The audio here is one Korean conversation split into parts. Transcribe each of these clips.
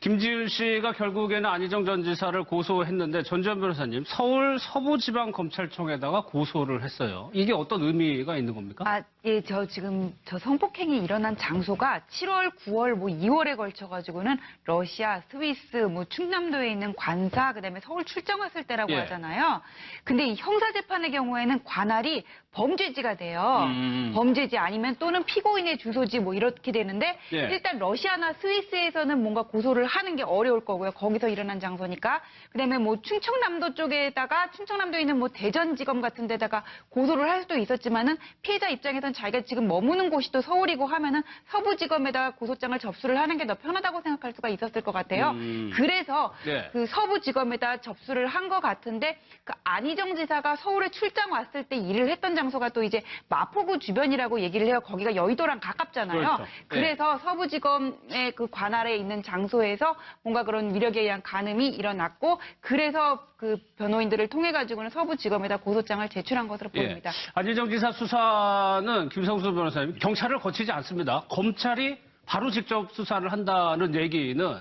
김지은 씨가 결국에는 안희정 전 지사를 고소했는데 전지현 변호사님, 서울 서부지방검찰청에다가 고소를 했어요. 이게 어떤 의미가 있는 겁니까? 예, 저 성폭행이 일어난 장소가 7월, 9월, 2월에 걸쳐가지고는 러시아, 스위스, 충남도에 있는 관사, 그다음에 서울 출장 왔을 때라고 예. 하잖아요. 근데 이 형사재판의 경우에는 관할이 범죄지가 돼요. 범죄지 아니면 또는 피고인의 주소지 이렇게 되는데 예. 일단 러시아나 스위스에서는 뭔가 고소를 하는 게 어려울 거고요. 거기서 일어난 장소니까. 그다음에 충청남도 쪽에다가 충청남도에 있는 대전지검 같은 데다가 고소를 할 수도 있었지만은 피해자 입장에서는 자기가 지금 머무는 곳이 또 서울이고 하면은 서부지검에다가 고소장을 접수를 하는 게 더 편하다고 생각할 수가 있었을 것 같아요. 그래서 네. 그 서부지검에다 접수를 한 것 같은데 그 안희정 지사가 서울에 출장 왔을 때 일을 했던 장소가 또 이제 마포구 주변이라고 얘기를 해요. 거기가 여의도랑 가깝잖아요. 그렇죠. 그래서 서부지검의 그 관할에 있는 장소에서 뭔가 그런 위력에 의한 간음이 일어났고 그래서 그 변호인들을 통해 가지고는 서부지검에다 고소장을 제출한 것으로 보입니다. 예. 안희정 지사 수사는 김성수 변호사님, 경찰을 거치지 않습니다. 검찰이 바로 직접 수사를 한다는 얘기는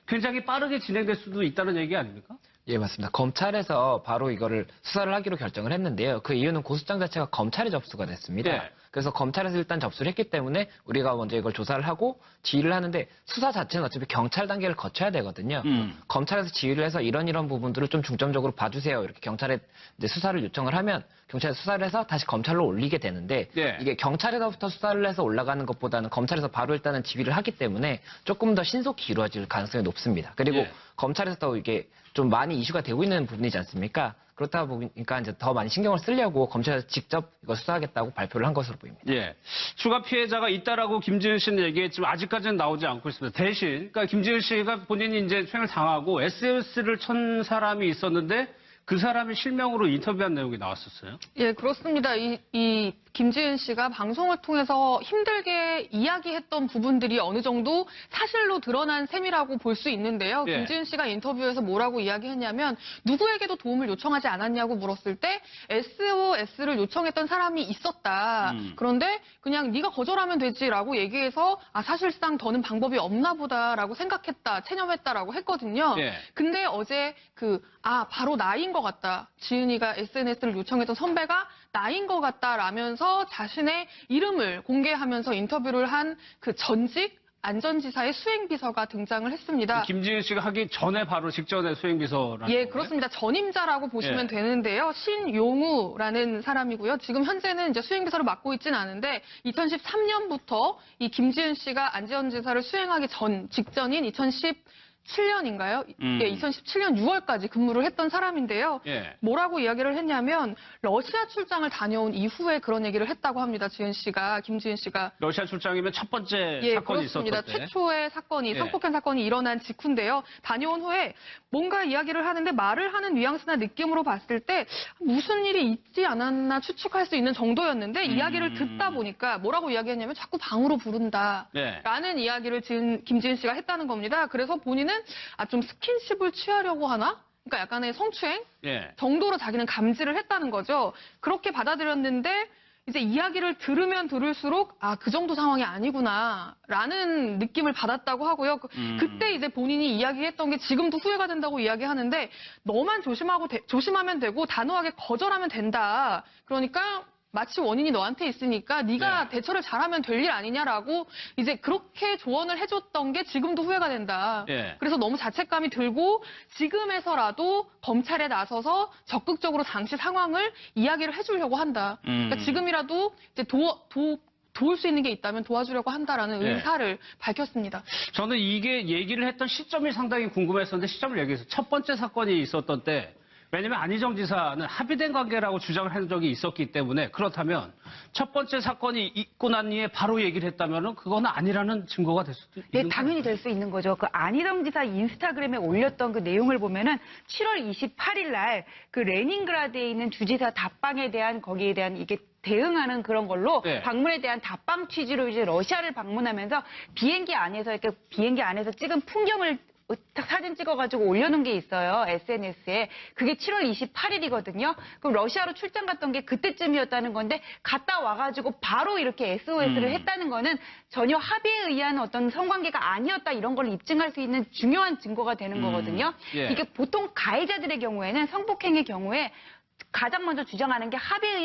굉장히 빠르게 진행될 수도 있다는 얘기 아닙니까? 예, 맞습니다. 검찰에서 바로 이거를 수사를 하기로 결정을 했는데요. 그 이유는 고소장 자체가 검찰에 접수가 됐습니다. 예. 그래서 검찰에서 일단 접수를 했기 때문에 우리가 먼저 이걸 조사를 하고 지휘를 하는데 수사 자체는 어차피 경찰 단계를 거쳐야 되거든요. 검찰에서 지휘를 해서 이런 부분들을 좀 중점적으로 봐주세요. 이렇게 경찰에 이제 수사를 요청을 하면 경찰에서 수사를 해서 다시 검찰로 올리게 되는데 예. 이게 경찰에서부터 수사를 해서 올라가는 것보다는 검찰에서 바로 일단은 지휘를 하기 때문에 조금 더 신속히 이루어질 가능성이 높습니다. 그리고 예. 검찰에서 또 이게 좀 많이 이슈가 되고 있는 부분이지 않습니까? 그렇다 보니까 이제 더 많이 신경을 쓰려고 검찰에서 직접 이거 수사하겠다고 발표를 한 것으로 보입니다. 예. 추가 피해자가 있다라고 김지은 씨는 얘기했지만 아직까지는 나오지 않고 있습니다. 대신, 그러니까 김지은 씨가 본인이 이제 수행을 당하고 SNS를 천 사람이 있었는데 그 사람이 실명으로 인터뷰한 내용이 나왔었어요. 예, 그렇습니다. 이 김지은 씨가 방송을 통해서 힘들게 이야기했던 부분들이 어느 정도 사실로 드러난 셈이라고 볼 수 있는데요. 예. 김지은 씨가 인터뷰에서 뭐라고 이야기했냐면 누구에게도 도움을 요청하지 않았냐고 물었을 때 SOS를 요청했던 사람이 있었다. 그런데 그냥 네가 거절하면 되지라고 얘기해서 사실상 더는 방법이 없나 보다라고 생각했다. 체념했다라고 했거든요. 예. 근데 어제 바로 나인 것 같다. 지은이가 SNS를 요청했던 선배가 나인 것 같다라면서 자신의 이름을 공개하면서 인터뷰를 한 그 전직 안전지사의 수행비서가 등장을 했습니다. 김지은 씨가 하기 전에 바로 직전에 수행비서라는 예, 거예요? 그렇습니다. 전임자라고 보시면 예. 되는데요. 신용우라는 사람이고요. 지금 현재는 이제 수행비서를 맡고 있지는 않은데 2013년부터 이 김지은 씨가 안전지사를 수행하기 직전인 2017년인가요? 예, 2017년 6월까지 근무를 했던 사람인데요. 예. 뭐라고 이야기를 했냐면 러시아 출장을 다녀온 이후에 그런 얘기를 했다고 합니다. 김지은 씨가. 러시아 출장이면 첫 번째 예, 사건이 그렇습니다. 있었던 때. 최초의 사건이 예. 성폭행 사건이 일어난 직후인데요. 다녀온 후에 뭔가 이야기를 하는데 말을 하는 뉘앙스나 느낌으로 봤을 때 무슨 일이 있지 않았나 추측할 수 있는 정도였는데 이야기를 듣다 보니까 뭐라고 이야기했냐면 자꾸 방으로 부른다. 예. 라는 이야기를 김지은 씨가 했다는 겁니다. 그래서 본인은 좀 스킨십을 취하려고 하나? 그러니까 약간의 성추행 예. 정도로 자기는 감지를 했다는 거죠. 그렇게 받아들였는데 이제 이야기를 들으면 들을수록 그 정도 상황이 아니구나라는 느낌을 받았다고 하고요. 그때 이제 본인이 이야기했던 게 지금도 후회가 된다고 이야기하는데 너만 조심하면 되고 단호하게 거절하면 된다. 그러니까 마치 원인이 너한테 있으니까 네가 대처를 잘하면 될 일 아니냐라고 이제 그렇게 조언을 해줬던 게 지금도 후회가 된다. 예. 그래서 너무 자책감이 들고 지금에서라도 검찰에 나서서 적극적으로 당시 상황을 이야기를 해주려고 한다. 그러니까 지금이라도 이제 도울 수 있는 게 있다면 도와주려고 한다라는 의사를 밝혔습니다. 저는 이게 얘기를 했던 시점이 상당히 궁금했었는데 시점을 얘기해서 첫 번째 사건이 있었던 때 왜냐면 안희정 지사는 합의된 관계라고 주장을 한 적이 있었기 때문에 그렇다면 첫 번째 사건이 있고 난 뒤에 바로 얘기를 했다면 그건 아니라는 증거가 될 수도 있는 네, 당연히 될 수 있는 거죠. 그 안희정 지사 인스타그램에 올렸던 그 내용을 보면은 7월 28일 날 그 레닌그라드에 있는 주지사 답방에 대한 거기에 대한 이게 대응하는 그런 걸로 방문에 대한 답방 취지로 이제 러시아를 방문하면서 비행기 안에서 찍은 풍경을 사진 찍어가지고 올려놓은 게 있어요. SNS에. 그게 7월 28일이거든요. 그럼 러시아로 출장 갔던 게 그때쯤이었다는 건데 갔다 와가지고 바로 이렇게 SOS를 했다는 거는 전혀 합의에 의한 어떤 성관계가 아니었다 이런 걸 입증할 수 있는 중요한 증거가 되는 거거든요. 예. 이게 보통 가해자들의 경우에는 성폭행의 경우에 가장 먼저 주장하는 게 합의에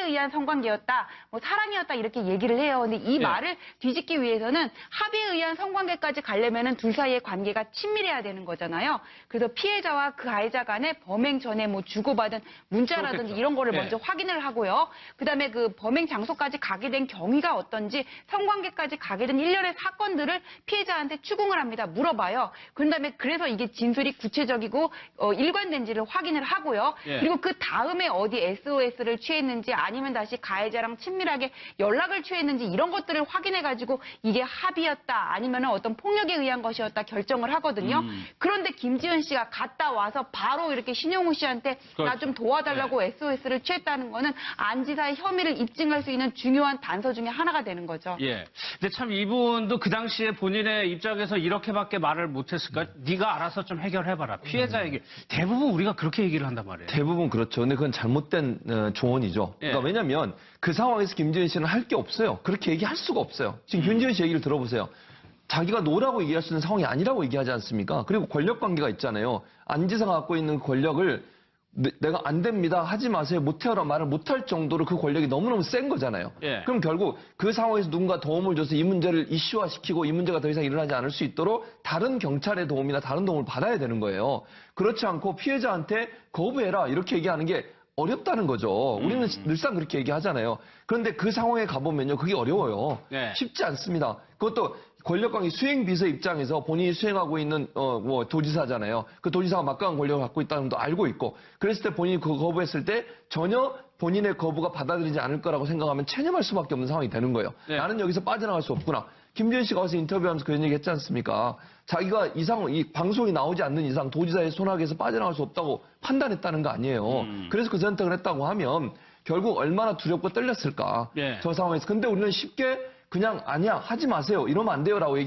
의한 성관계였다, 뭐 사랑이었다 이렇게 얘기를 해요. 근데 이 말을 뒤집기 위해서는 합의에 의한 성관계까지 가려면은 둘 사이의 관계가 친밀해야 되는 거잖아요. 그래서 피해자와 그 가해자 간에 범행 전에 뭐 주고받은 문자라든지 그렇겠죠. 이런 거를 예. 먼저 확인을 하고요. 그다음에 그 범행 장소까지 가게 된 경위가 어떤지, 성관계까지 가게 된 일련의 사건들을 피해자한테 추궁을 합니다. 물어봐요. 그다음에 그래서 이게 진술이 구체적이고 일관된지를 확인을 하고요. 예. 그리고 그 다음에 어디 SOS를 취했는지 아니면 다시 가해자랑 친밀하게 연락을 취했는지 이런 것들을 확인해가지고 이게 합의였다 아니면 어떤 폭력에 의한 것이었다 결정을 하거든요. 그런데 김지은 씨가 갔다 와서 바로 이렇게 신용우 씨한테 나 좀 도와달라고 SOS를 취했다는 거는 안 지사의 혐의를 입증할 수 있는 중요한 단서 중에 하나가 되는 거죠. 예. 근데 참 이분도 그 당시에 본인의 입장에서 이렇게밖에 말을 못했을까? 네가 알아서 좀 해결해봐라. 피해자에게. 대부분 우리가 그렇게 얘기를 한단 말이에요. 대부분 그렇죠. 근데 그건 잘못된 조언이죠. 예. 그러니까 왜냐하면 그 상황에서 김지은 씨는 할 게 없어요. 그렇게 얘기할 수가 없어요. 지금 김지은 씨 얘기를 들어보세요. 자기가 노라고 얘기할 수 있는 상황이 아니라고 얘기하지 않습니까? 그리고 권력 관계가 있잖아요. 안지사가 갖고 있는 권력을 내가 안 됩니다. 하지 마세요. 못해요라고 말을 못할 정도로 그 권력이 너무너무 센 거잖아요. 예. 그럼 결국 그 상황에서 누군가 도움을 줘서 이 문제를 이슈화시키고 이 문제가 더 이상 일어나지 않을 수 있도록 다른 경찰의 도움이나 다른 도움을 받아야 되는 거예요. 그렇지 않고 피해자한테 거부해라 이렇게 얘기하는 게 어렵다는 거죠. 우리는 늘상 그렇게 얘기하잖아요. 그런데 그 상황에 가보면요. 그게 어려워요. 네. 쉽지 않습니다. 그것도 권력관계 수행비서 입장에서 본인이 수행하고 있는 뭐 도지사잖아요. 그 도지사가 막강한 권력을 갖고 있다는 것도 알고 있고 그랬을 때 본인이 그 거부했을 때 전혀 본인의 거부가 받아들이지 않을 거라고 생각하면 체념할 수밖에 없는 상황이 되는 거예요. 네. 나는 여기서 빠져나갈 수 없구나. 김지은 씨가 와서 인터뷰하면서 그런 얘기 했지 않습니까? 자기가 이 방송이 나오지 않는 이상 도지사의 손아귀에서 빠져나갈 수 없다고 판단했다는 거 아니에요. 그래서 그 선택을 했다고 하면 결국 얼마나 두렵고 떨렸을까. 예. 저 상황에서. 근데 우리는 쉽게 그냥 아니야 하지 마세요 이러면 안 돼요라고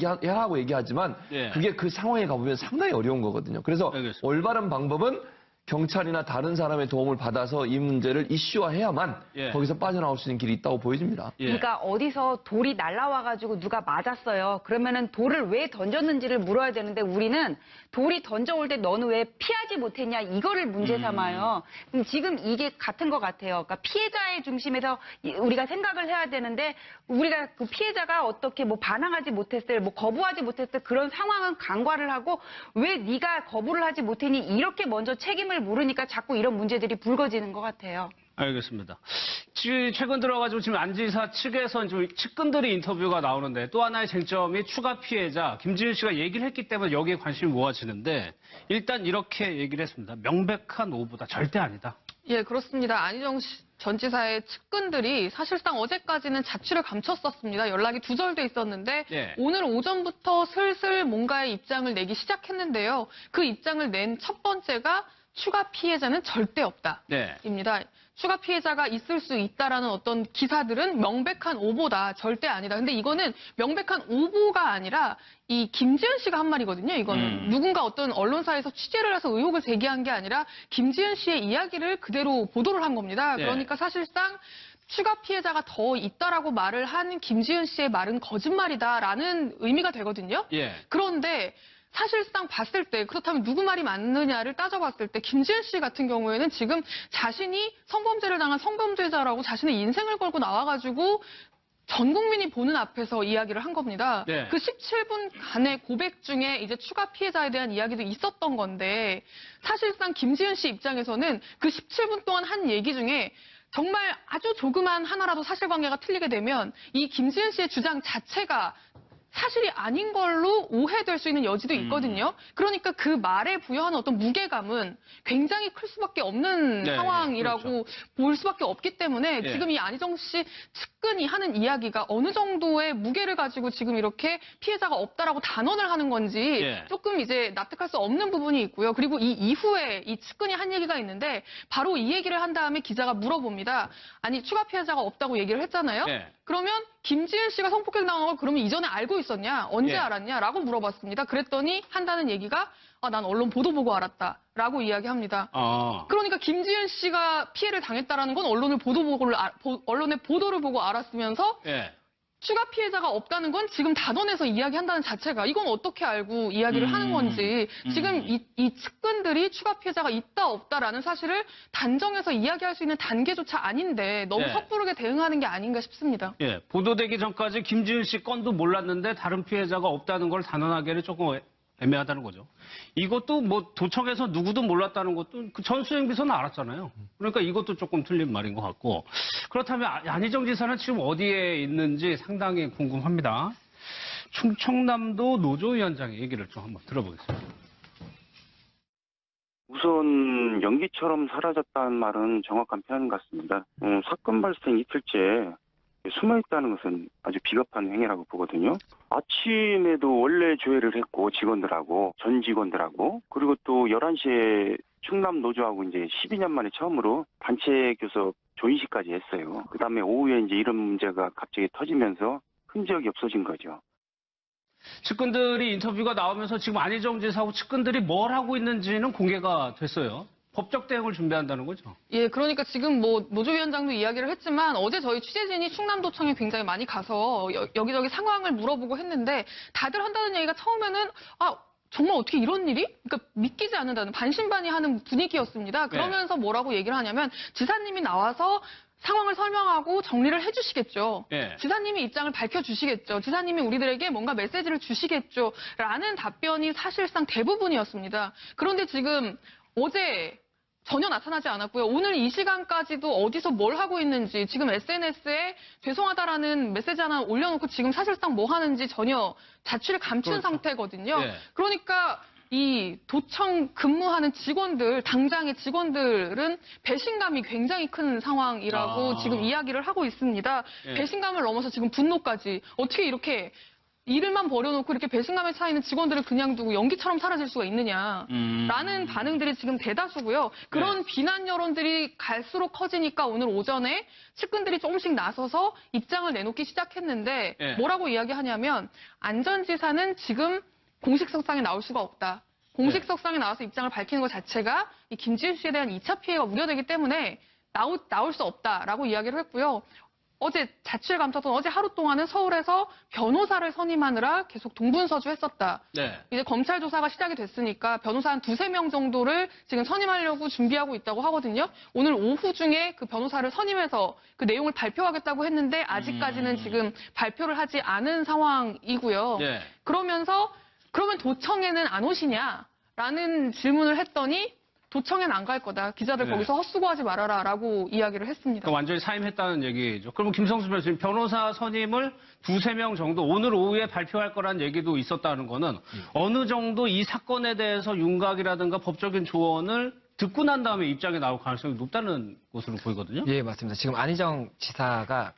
얘기하지만 예. 그게 그 상황에 가보면 상당히 어려운 거거든요. 그래서 알겠습니다. 올바른 방법은 경찰이나 다른 사람의 도움을 받아서 이 문제를 이슈화해야만 예. 거기서 빠져나올 수 있는 길이 있다고 보여집니다. 예. 그러니까 어디서 돌이 날라와가지고 누가 맞았어요. 그러면은 돌을 왜 던졌는지를 물어야 되는데 우리는 돌이 던져올 때 너는 왜 피하지 못했냐 이거를 문제 삼아요. 그럼 지금 이게 같은 것 같아요. 그러니까 피해자의 중심에서 우리가 생각을 해야 되는데 우리가 그 피해자가 어떻게 뭐 반항하지 못했을, 뭐 거부하지 못했을 그런 상황은 간과를 하고 왜 네가 거부를 하지 못했니 이렇게 먼저 책임을 물으니까 자꾸 이런 문제들이 불거지는 것 같아요. 알겠습니다. 최근 들어가지고 지금 안지사 측에서 좀 측근들의 인터뷰가 나오는데 또 하나의 쟁점이 추가 피해자 김지은 씨가 얘기를 했기 때문에 여기에 관심이 모아지는데 일단 이렇게 얘기를 했습니다. 명백한 오보다 절대 아니다. 예, 그렇습니다. 안희정 전 지사의 측근들이 사실상 어제까지는 자취를 감췄었습니다. 연락이 두절돼 있었는데 예. 오늘 오전부터 슬슬 뭔가의 입장을 내기 시작했는데요. 그 입장을 낸 첫 번째가 추가 피해자는 절대 없다. 네. 입니다. 추가 피해자가 있을 수 있다라는 어떤 기사들은 명백한 오보다 절대 아니다. 근데 이거는 명백한 오보가 아니라 이 김지은 씨가 한 말이거든요. 이거는 누군가 어떤 언론사에서 취재를 해서 의혹을 제기한 게 아니라 김지은 씨의 이야기를 그대로 보도를 한 겁니다. 네. 그러니까 사실상 추가 피해자가 더 있다라고 말을 한 김지은 씨의 말은 거짓말이다라는 의미가 되거든요. 예. 그런데 사실상 봤을 때 그렇다면 누구 말이 맞느냐를 따져봤을 때 김지은 씨 같은 경우에는 지금 자신이 성범죄를 당한 성범죄자라고 자신의 인생을 걸고 나와가지고 전 국민이 보는 앞에서 이야기를 한 겁니다. 네. 그 17분간의 고백 중에 이제 추가 피해자에 대한 이야기도 있었던 건데 사실상 김지은 씨 입장에서는 그 17분 동안 한 얘기 중에 정말 아주 조그만 하나라도 사실관계가 틀리게 되면 이 김지은 씨의 주장 자체가 사실이 아닌 걸로 오해될 수 있는 여지도 있거든요. 그러니까 그 말에 부여하는 어떤 무게감은 굉장히 클 수밖에 없는 네, 상황이라고 그렇죠. 볼 수밖에 없기 때문에 예. 지금 이 안희정 씨 측근이 하는 이야기가 어느 정도의 무게를 가지고 지금 이렇게 피해자가 없다라고 단언을 하는 건지 예. 조금 이제 납득할 수 없는 부분이 있고요. 그리고 이 이후에 이 측근이 한 얘기가 있는데 바로 이 얘기를 한 다음에 기자가 물어봅니다. 아니 추가 피해자가 없다고 얘기를 했잖아요. 예. 그러면 김지은 씨가 성폭행 당한 걸 그러면 이전에 알고 있었냐? 언제 예. 알았냐?라고 물어봤습니다. 그랬더니 한다는 얘기가 난 언론 보도 보고 알았다라고 이야기합니다. 그러니까 김지은 씨가 피해를 당했다라는 건 언론의 보도를 보고 알았으면서 예. 추가 피해자가 없다는 건 지금 단언해서 이야기한다는 자체가 이건 어떻게 알고 이야기를 하는 건지 지금 이 측근들이 추가 피해자가 있다 없다라는 사실을 단정해서 이야기할 수 있는 단계조차 아닌데 너무 네. 섣부르게 대응하는 게 아닌가 싶습니다. 예, 보도되기 전까지 김지은 씨 건도 몰랐는데 다른 피해자가 없다는 걸 단언하기에는 조금 애매하다는 거죠. 이것도 뭐 도청에서 누구도 몰랐다는 것도 그 전수행비서는 알았잖아요. 그러니까 이것도 조금 틀린 말인 것 같고. 그렇다면 안희정 지사는 지금 어디에 있는지 상당히 궁금합니다. 충청남도 노조위원장의 얘기를 좀 한번 들어보겠습니다. 우선 연기처럼 사라졌다는 말은 정확한 표현 같습니다. 사건 발생 이틀째 숨어있다는 것은 아주 비겁한 행위라고 보거든요. 아침에도 원래 조회를 했고 직원들하고 전 직원들하고 그리고 또 11시에 충남 노조하고 이제 12년 만에 처음으로 단체 교섭 조인식까지 했어요. 그다음에 오후에 이제 이런 문제가 갑자기 터지면서 흔적이 없어진 거죠. 측근들이 인터뷰가 나오면서 지금 안희정 지사하고 측근들이 뭘 하고 있는지는 공개가 됐어요. 법적 대응을 준비한다는 거죠. 예, 그러니까 지금 뭐 노조위원장도 이야기를 했지만 어제 저희 취재진이 충남도청에 굉장히 많이 가서 여기저기 상황을 물어보고 했는데 다들 한다는 얘기가 처음에는 정말 어떻게 이런 일이? 그러니까 믿기지 않는다는 반신반의하는 분위기였습니다. 그러면서 뭐라고 얘기를 하냐면 지사님이 나와서 상황을 설명하고 정리를 해주시겠죠. 예. 지사님이 입장을 밝혀주시겠죠. 지사님이 우리들에게 뭔가 메시지를 주시겠죠. 라는 답변이 사실상 대부분이었습니다. 그런데 지금 어제 전혀 나타나지 않았고요. 오늘 이 시간까지도 어디서 뭘 하고 있는지 지금 SNS에 죄송하다라는 메시지 하나 올려놓고 지금 사실상 뭐 하는지 전혀 자취를 감춘 그렇죠. 상태거든요. 예. 그러니까 이 도청 근무하는 직원들, 당장의 직원들은 배신감이 굉장히 큰 상황이라고 지금 이야기를 하고 있습니다. 예. 배신감을 넘어서 지금 분노까지 어떻게 이렇게 일을만 버려놓고 이렇게 배신감에 차 있는 직원들을 그냥 두고 연기처럼 사라질 수가 있느냐라는 반응들이 지금 대다수고요. 그런 비난 여론들이 갈수록 커지니까 오늘 오전에 측근들이 조금씩 나서서 입장을 내놓기 시작했는데 뭐라고 이야기하냐면 안전지사는 지금 공식석상에 나올 수가 없다. 공식석상에 나와서 입장을 밝히는 것 자체가 이 김지은 씨에 대한 2차 피해가 우려되기 때문에 나올 수 없다라고 이야기를 했고요. 어제 자취를 감췄던 어제 하루 동안은 서울에서 변호사를 선임하느라 계속 동분서주했었다. 네. 이제 검찰 조사가 시작이 됐으니까 변호사 한 2-3명 정도를 지금 선임하려고 준비하고 있다고 하거든요. 오늘 오후 중에 그 변호사를 선임해서 그 내용을 발표하겠다고 했는데 아직까지는 지금 발표를 하지 않은 상황이고요. 네. 그러면 도청에는 안 오시냐라는 질문을 했더니 도청에는 안 갈 거다. 기자들 네. 거기서 헛수고하지 말아라라고 이야기를 했습니다. 그러니까 완전히 사임했다는 얘기죠. 그러면 김성수 변호사님 변호사 선임을 2-3명 정도 오늘 오후에 발표할 거라는 얘기도 있었다는 거는 어느 정도 이 사건에 대해서 윤곽이라든가 법적인 조언을 듣고 난 다음에 입장에 나올 가능성이 높다는 것으로 보이거든요. 예, 맞습니다. 지금 안희정 지사가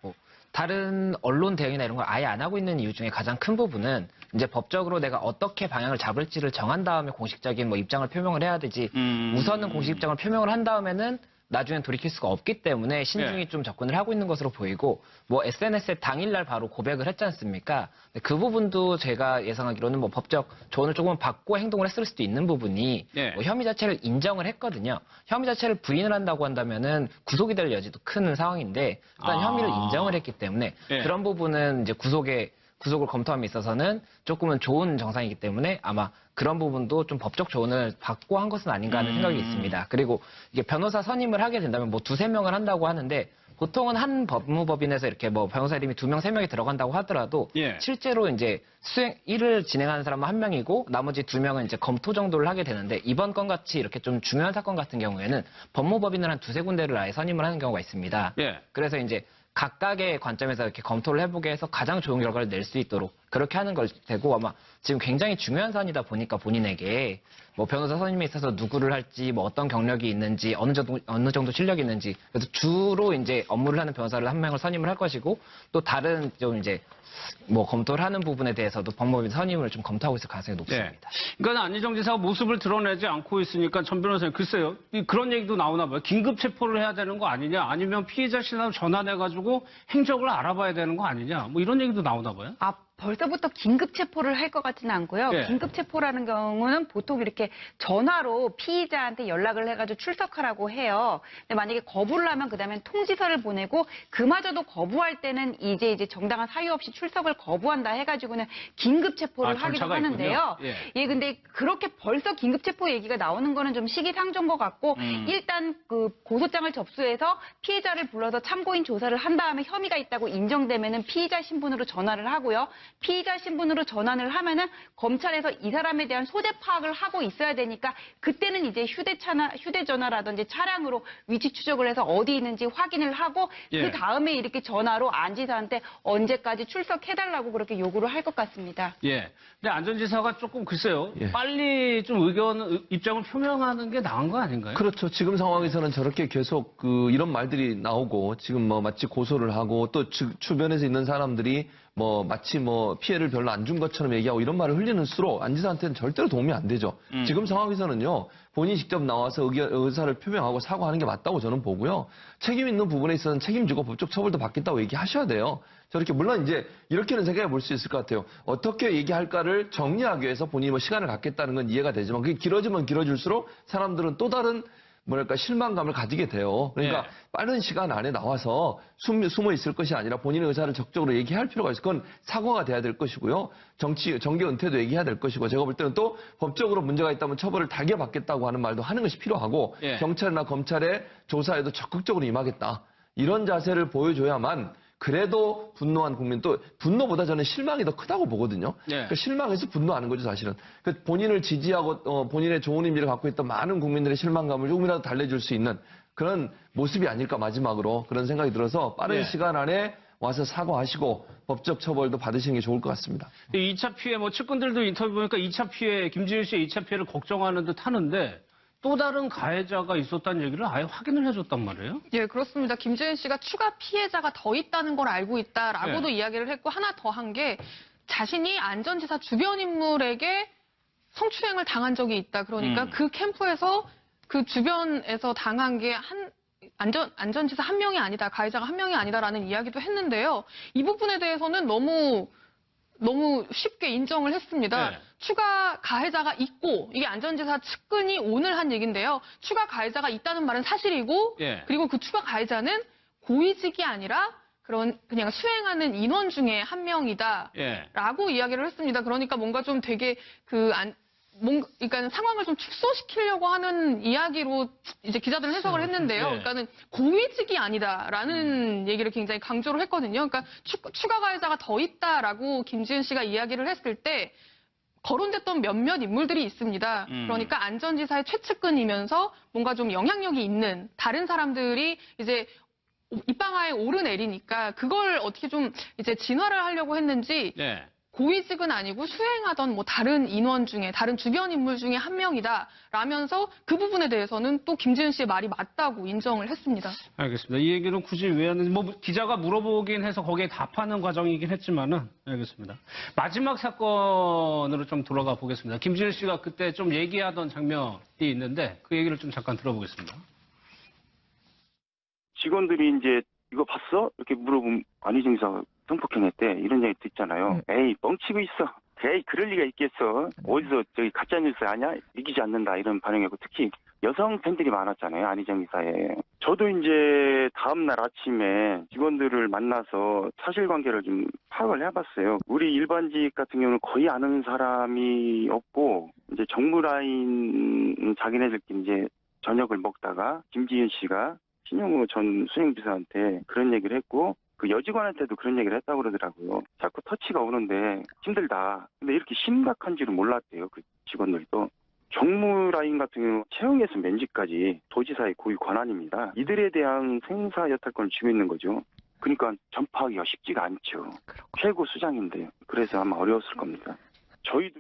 다른 언론 대응이나 이런 걸 아예 안 하고 있는 이유 중에 가장 큰 부분은 이제 법적으로 내가 어떻게 방향을 잡을지를 정한 다음에 공식적인 입장을 표명을 해야 되지 우선은 공식 입장을 표명을 한 다음에는 나중엔 돌이킬 수가 없기 때문에 신중히 좀 접근을 하고 있는 것으로 보이고 SNS에 당일날 바로 고백을 했지 않습니까? 그 부분도 제가 예상하기로는 법적 조언을 조금 받고 행동을 했을 수도 있는 부분이 혐의 자체를 인정을 했거든요. 혐의 자체를 부인을 한다고 한다면은 구속이 될 여지도 큰 상황인데 일단 혐의를 인정을 했기 때문에 그런 부분은 이제 구속을 검토함에 있어서는 조금은 좋은 정상이기 때문에 아마 그런 부분도 좀 법적 조언을 받고 한 것은 아닌가 하는 생각이 있습니다. 그리고 이게 변호사 선임을 하게 된다면 2-3명을 한다고 하는데 보통은 한 법무법인에서 이렇게 변호사 이름이 2명, 3명이 들어간다고 하더라도 실제로 이제 일을 진행하는 사람은 1명이고 나머지 2명은 이제 검토 정도를 하게 되는데 이번 건 같이 이렇게 좀 중요한 사건 같은 경우에는 법무법인을 한 2-3군데를 아예 선임을 하는 경우가 있습니다. 그래서 이제 각각의 관점에서 이렇게 검토를 해보게 해서 가장 좋은 결과를 낼 수 있도록 그렇게 하는 걸 되고 아마 지금 굉장히 중요한 사안이다 보니까 본인에게 뭐 변호사 선임에 있어서 누구를 할지 뭐 어떤 경력이 있는지 어느 정도 실력이 있는지 그래서 주로 이제 업무를 하는 변호사를 한 명을 선임을 할 것이고 또 다른 좀 이제 뭐 검토를 하는 부분에 대해서도 법무법인 선임을 좀 검토하고 있을 가능성이 높습니다. 그러니까 안희정 지사가 모습을 드러내지 않고 있으니까 전 변호사님 글쎄요. 그런 얘기도 나오나 봐요. 긴급 체포를 해야 되는 거 아니냐 아니면 피해자 신원 전환해가지고 행적을 알아봐야 되는 거 아니냐 뭐 이런 얘기도 나오나 봐요. 벌써부터 긴급 체포를 할 것 같지는 않고요. 예. 긴급 체포라는 경우는 보통 이렇게 전화로 피의자한테 연락을 해가지고 출석하라고 해요. 근데 만약에 거부를 하면 그다음엔 통지서를 보내고 그마저도 거부할 때는 이제 정당한 사유 없이 출석을 거부한다 해가지고는 긴급 체포를 하기도 절차가 하는데요. 있군요. 예, 근데 그렇게 벌써 긴급 체포 얘기가 나오는 거는 좀 시기상조인 것 같고 일단 그 고소장을 접수해서 피해자를 불러서 참고인 조사를 한 다음에 혐의가 있다고 인정되면은 피의자 신분으로 전화를 하고요. 피의자 신분으로 전환을 하면은 검찰에서 이 사람에 대한 소재 파악을 하고 있어야 되니까 그때는 이제 휴대전화라든지 차량으로 위치 추적을 해서 어디 있는지 확인을 하고 예. 그 다음에 이렇게 전화로 안 지사한테 언제까지 출석해달라고 그렇게 요구를 할 것 같습니다. 예. 근데 안 전 지사가 조금 글쎄요. 예. 빨리 좀 입장을 표명하는 게 나은 거 아닌가요? 그렇죠. 지금 상황에서는 저렇게 계속 이런 말들이 나오고 지금 뭐 마치 고소를 하고 또 주변에서 있는 사람들이 뭐 마치 뭐 피해를 별로 안 준 것처럼 얘기하고 이런 말을 흘리는수록 안 지사한테는 절대로 도움이 안 되죠. 지금 상황에서는요. 본인이 직접 나와서 의사를 표명하고 사과하는 게 맞다고 저는 보고요. 책임 있는 부분에 있어서는 책임지고 법적 처벌도 받겠다고 얘기하셔야 돼요. 저렇게 물론 이제 이렇게는 생각해 볼 수 있을 것 같아요. 어떻게 얘기할까를 정리하기 위해서 본인이 뭐 시간을 갖겠다는 건 이해가 되지만 그게 길어지면 길어질수록 사람들은 또 다른 뭐랄까 실망감을 가지게 돼요. 그러니까 네. 빠른 시간 안에 나와서 숨어 있을 것이 아니라 본인의 의사를 적극적으로 얘기할 필요가 있을 건 사과가 돼야 될 것이고요. 정계 은퇴도 얘기해야 될 것이고 제가 볼 때는 또 법적으로 문제가 있다면 처벌을 달게 받겠다고 하는 말도 하는 것이 필요하고 예. 경찰이나 검찰의 조사에도 적극적으로 임하겠다. 이런 자세를 보여줘야만 그래도 분노한 국민 또 분노보다 저는 실망이 더 크다고 보거든요. 네. 그러니까 실망해서 분노하는 거죠 사실은. 그 본인을 지지하고 본인의 좋은 이미지를 갖고 있던 많은 국민들의 실망감을 조금이라도 달래줄 수 있는 그런 모습이 아닐까 마지막으로 그런 생각이 들어서 빠른 네. 시간 안에 와서 사과하시고 법적 처벌도 받으시는 게 좋을 것 같습니다. 2차 피해 뭐 측근들도 인터뷰 보니까 2차 피해 김지윤 씨의 2차 피해를 걱정하는 듯 하는데 또 다른 가해자가 있었다는 얘기를 아예 확인을 해줬단 말이에요. 예, 그렇습니다. 김지은 씨가 추가 피해자가 더 있다는 걸 알고 있다라고도 네. 이야기를 했고 하나 더 한 게 자신이 안전지사 주변 인물에게 성추행을 당한 적이 있다. 그러니까 그 캠프에서 그 주변에서 당한 게 안전지사 한 명이 아니다. 가해자가 한 명이 아니다라는 이야기도 했는데요. 이 부분에 대해서는 너무 쉽게 인정을 했습니다. 네. 추가 가해자가 있고 이게 안전지사 측근이 오늘 한 얘기인데요. 추가 가해자가 있다는 말은 사실이고 예. 그리고 그 추가 가해자는 고위직이 아니라 그냥 수행하는 인원 중에 한 명이다라고 예. 이야기를 했습니다. 그러니까 뭔가 좀 되게 그러니까 상황을 좀 축소시키려고 하는 이야기로 이제 기자들은 해석을 했는데요. 네. 그러니까는 고위직이 아니다라는 얘기를 굉장히 강조를 했거든요. 그러니까 추가 가해자가 더 있다라고 김지은 씨가 이야기를 했을 때 거론됐던 몇몇 인물들이 있습니다. 그러니까 안전지사의 최측근이면서 뭔가 좀 영향력이 있는 다른 사람들이 이제 입방아에 오르내리니까 그걸 어떻게 좀 이제 진화를 하려고 했는지 네. 고위직은 아니고 수행하던 뭐 다른 인원 중에 다른 주변 인물 중에 한 명이다 라면서 그 부분에 대해서는 또 김지은 씨의 말이 맞다고 인정을 했습니다. 알겠습니다. 이 얘기는 굳이 왜 하는지 뭐 기자가 물어보긴 해서 거기에 답하는 과정이긴 했지만은 알겠습니다. 마지막 사건으로 좀 돌아가 보겠습니다. 김지은 씨가 그때 좀 얘기하던 장면이 있는데 그 얘기를 좀 잠깐 들어보겠습니다. 직원들이 이제 이거 봤어? 이렇게 물어보면 안희정 지사가 성폭행했대 이런 얘기 듣잖아요. 에이 뻥치고 있어. 에이 그럴 리가 있겠어. 어디서 저기 가짜뉴스 아냐? 이기지 않는다 이런 반응이고 특히 여성 팬들이 많았잖아요. 안희정 지사에. 저도 이제 다음날 아침에 직원들을 만나서 사실관계를 좀 파악을 해봤어요. 우리 일반직 같은 경우는 거의 아는 사람이 없고 이제 정무라인 자기네들끼리 이제 저녁을 먹다가 김지윤 씨가 신용호 전 수행비서한테 그런 얘기를 했고 그 여직원한테도 그런 얘기를 했다고 그러더라고요. 자꾸 터치가 오는데 힘들다. 근데 이렇게 심각한 줄은 몰랐대요. 그 직원들도. 정무라인 같은 경우 채용에서 면직까지 도지사의 고유 권한입니다. 이들에 대한 생사 여탈권을 쥐고 있는 거죠. 그러니까 전파하기가 쉽지가 않죠. 최고 수장인데 그래서 아마 어려웠을 겁니다. 저희도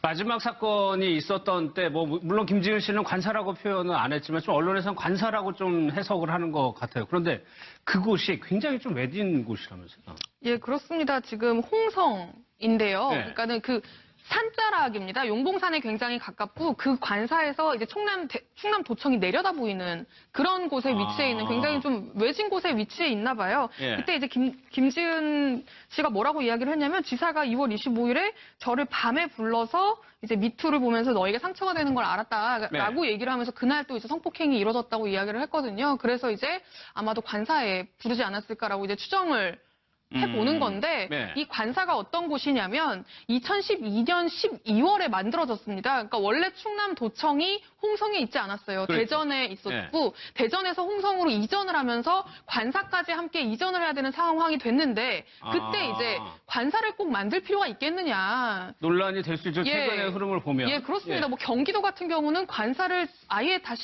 마지막 사건이 있었던 때, 뭐, 물론 김지은 씨는 관사라고 표현은 안 했지만, 좀 언론에서는 관사라고 좀 해석을 하는 것 같아요. 그런데 그곳이 굉장히 좀 외진 곳이라면서요. 예, 그렇습니다. 지금 홍성인데요. 네. 그러니까는 그 산자락입니다. 용봉산에 굉장히 가깝고 그 관사에서 이제 충남 도청이 내려다 보이는 그런 곳에 위치해 있는 굉장히 좀 외진 곳에 위치해 있나 봐요. 예. 그때 이제 김지은 씨가 뭐라고 이야기를 했냐면 지사가 2월 25일에 저를 밤에 불러서 이제 미투를 보면서 너에게 상처가 되는 걸 알았다라고 얘기를 하면서 그날 또 이제 성폭행이 이뤄졌다고 이야기를 했거든요. 그래서 이제 아마도 관사에 부르지 않았을까라고 이제 추정을 해보는 건데 네. 이 관사가 어떤 곳이냐면 2012년 12월에 만들어졌습니다. 그러니까 원래 충남도청이 홍성에 있지 않았어요. 그렇죠. 대전에 있었고 대전에서 홍성으로 이전을 하면서 관사까지 함께 이전을 해야 되는 상황이 됐는데 그때 이제 관사를 꼭 만들 필요가 있겠느냐. 논란이 될 수 있죠. 예. 최근의 흐름을 보면. 예, 그렇습니다. 예. 뭐 경기도 같은 경우는 관사를 아예 다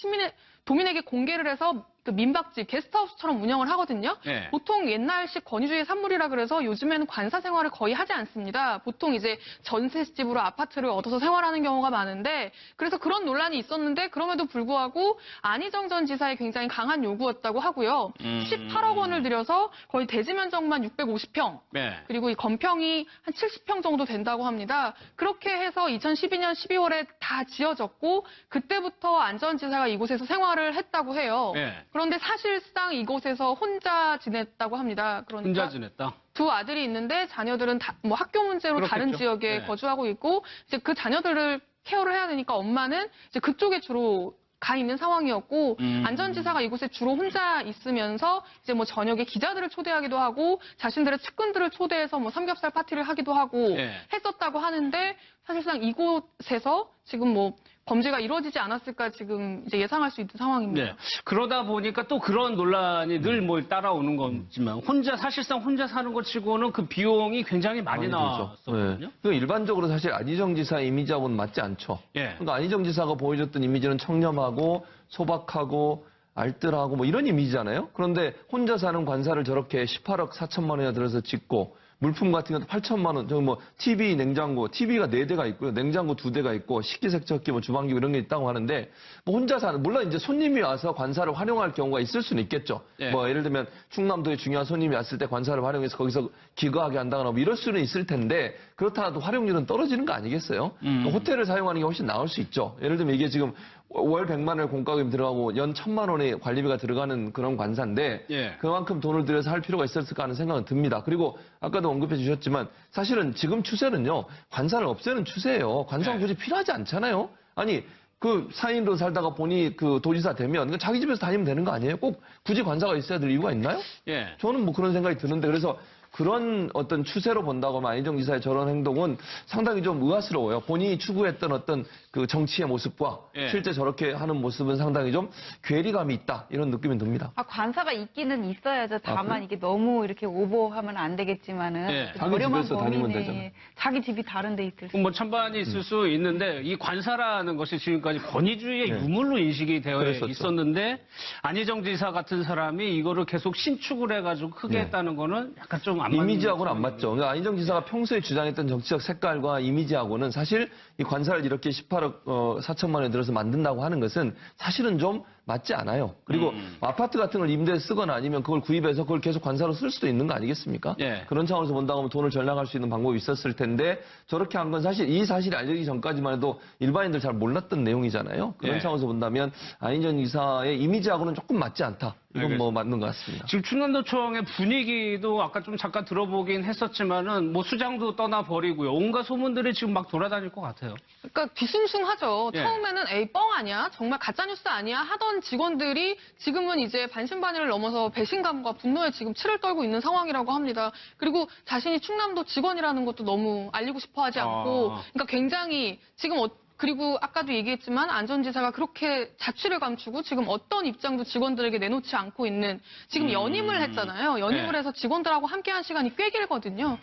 도민에게 공개를 해서 그 민박집, 게스트하우스처럼 운영을 하거든요. 네. 보통 옛날식 권위주의 산물이라 그래서 요즘에는 관사 생활을 거의 하지 않습니다. 보통 이제 전셋집으로 아파트를 얻어서 생활하는 경우가 많은데 그래서 그런 논란이 있었는데 그럼에도 불구하고 안희정 전 지사의 굉장히 강한 요구였다고 하고요. 18억 원을 들여서 거의 대지 면적만 650평 네. 그리고 이 건평이 한 70평 정도 된다고 합니다. 그렇게 해서 2012년 12월에 다 지어졌고 그때부터 안 전 지사가 이곳에서 생활을 했다고 해요. 네. 그런데 사실상 이곳에서 혼자 지냈다고 합니다. 그러니까 혼자 지냈다. 두 아들이 있는데 자녀들은 뭐 학교 문제로 다른 그렇겠죠. 지역에 네. 거주하고 있고 이제 그 자녀들을 케어를 해야 되니까 엄마는 이제 그쪽에 주로 가 있는 상황이었고 안전 지사가 이곳에 주로 혼자 있으면서 이제 뭐 저녁에 기자들을 초대하기도 하고 자신들의 측근들을 초대해서 뭐 삼겹살 파티를 하기도 하고 네. 했었다고 하는데 사실상 이곳에서 지금 뭐 범죄가 이루어지지 않았을까 지금 이제 예상할 수 있는 상황입니다. 네. 그러다 보니까 또 그런 논란이 늘 뭐 따라오는 거지만 사실상 혼자 사는 것 치고는 그 비용이 굉장히 많이 나왔었거든요. 네. 그 일반적으로 사실 안희정 지사의 이미지하고는 맞지 않죠. 예. 그러니까 안희정 지사가 보여줬던 이미지는 청렴하고 소박하고 알뜰하고 뭐 이런 이미지잖아요. 그런데 혼자 사는 관사를 저렇게 18억 4천만 원이나 들어서 짓고 물품 같은 것도 8천만 원, 저기 뭐 TV, 냉장고, TV가 4대가 있고요. 냉장고 2대가 있고 식기세척기, 뭐 주방기 이런 게 있다고 하는데 뭐 혼자 사는 물론 이제 손님이 와서 관사를 활용할 경우가 있을 수는 있겠죠. 예. 뭐 예를 들면 충남도에 중요한 손님이 왔을 때 관사를 활용해서 거기서 기거하게 한다거나 뭐 이럴 수는 있을 텐데 그렇다고 활용률은 떨어지는 거 아니겠어요? 호텔을 사용하는 게 훨씬 나을 수 있죠. 예를 들면 이게 지금 월 100만 원의 공과금이 들어가고 연 1000만 원의 관리비가 들어가는 그런 관사인데 예. 그만큼 돈을 들여서 할 필요가 있었을까 하는 생각은 듭니다. 그리고 아까도 언급해 주셨지만 사실은 지금 추세는요. 관사를 없애는 추세예요. 관사가 네. 굳이 필요하지 않잖아요. 아니 그 사인으로 살다가 보니 그 도지사 되면 자기 집에서 다니면 되는 거 아니에요? 꼭 굳이 관사가 있어야 될 이유가 있나요? 예. 저는 뭐 그런 생각이 드는데 그래서 그런 어떤 추세로 본다고 하면 안희정 지사의 저런 행동은 상당히 좀 의아스러워요. 본인이 추구했던 어떤 그 정치의 모습과 예. 실제 저렇게 하는 모습은 상당히 좀 괴리감이 있다 이런 느낌이 듭니다. 관사가 있기는 있어야죠. 다만 그래요? 이게 너무 이렇게 오버하면 안 되겠지만은 네. 자기 저렴한 집에서 다니면 범위내 되잖아요. 자기 집이 다른 데 있을 수 뭐 찬반이 있을 수 있는데 이 관사라는 것이 지금까지 권위주의의 네. 유물로 인식이 되어 그랬었죠. 있었는데 안희정 지사 같은 사람이 이거를 계속 신축을 해가지고 크게 네. 했다는 거는 약간 좀 안 맞는 이미지하고는 안 맞죠. 그러니까 안희정 지사가 평소에 주장했던 정치적 색깔과 이미지하고는 사실 이 관사를 이렇게 18억 4천만 원에 들어서 만든다고 하는 것은 사실은 좀 맞지 않아요. 그리고 아파트 같은 걸 임대에 쓰거나 아니면 그걸 구입해서 그걸 계속 관사로 쓸 수도 있는 거 아니겠습니까? 예. 그런 차원에서 본다고 하면 돈을 절약할 수 있는 방법이 있었을 텐데 저렇게 한 건 사실 이 사실이 알려지기 전까지만 해도 일반인들 잘 몰랐던 내용이잖아요. 그런 예. 차원에서 본다면 안희정 지사의 이미지하고는 조금 맞지 않다. 이건 뭐 알겠습니다. 맞는 것 같습니다. 지금 충남도청의 분위기도 아까 좀 잠깐 들어보긴 했었지만은 뭐 수장도 떠나버리고요. 온갖 소문들이 지금 막 돌아다닐 것 같아요. 그러니까 뒤숭숭하죠. 예. 처음에는 에이 뻥 아니야? 정말 가짜뉴스 아니야? 하던 직원들이 지금은 이제 반신반의를 넘어서 배신감과 분노에 지금 치를 떨고 있는 상황이라고 합니다. 그리고 자신이 충남도 직원이라는 것도 너무 알리고 싶어 하지 않고 그러니까 굉장히 지금 그리고 아까도 얘기했지만 안 전 지사가 그렇게 자취를 감추고 지금 어떤 입장도 직원들에게 내놓지 않고 있는 지금 연임을 했잖아요. 연임을 네. 해서 직원들하고 함께한 시간이 꽤 길거든요.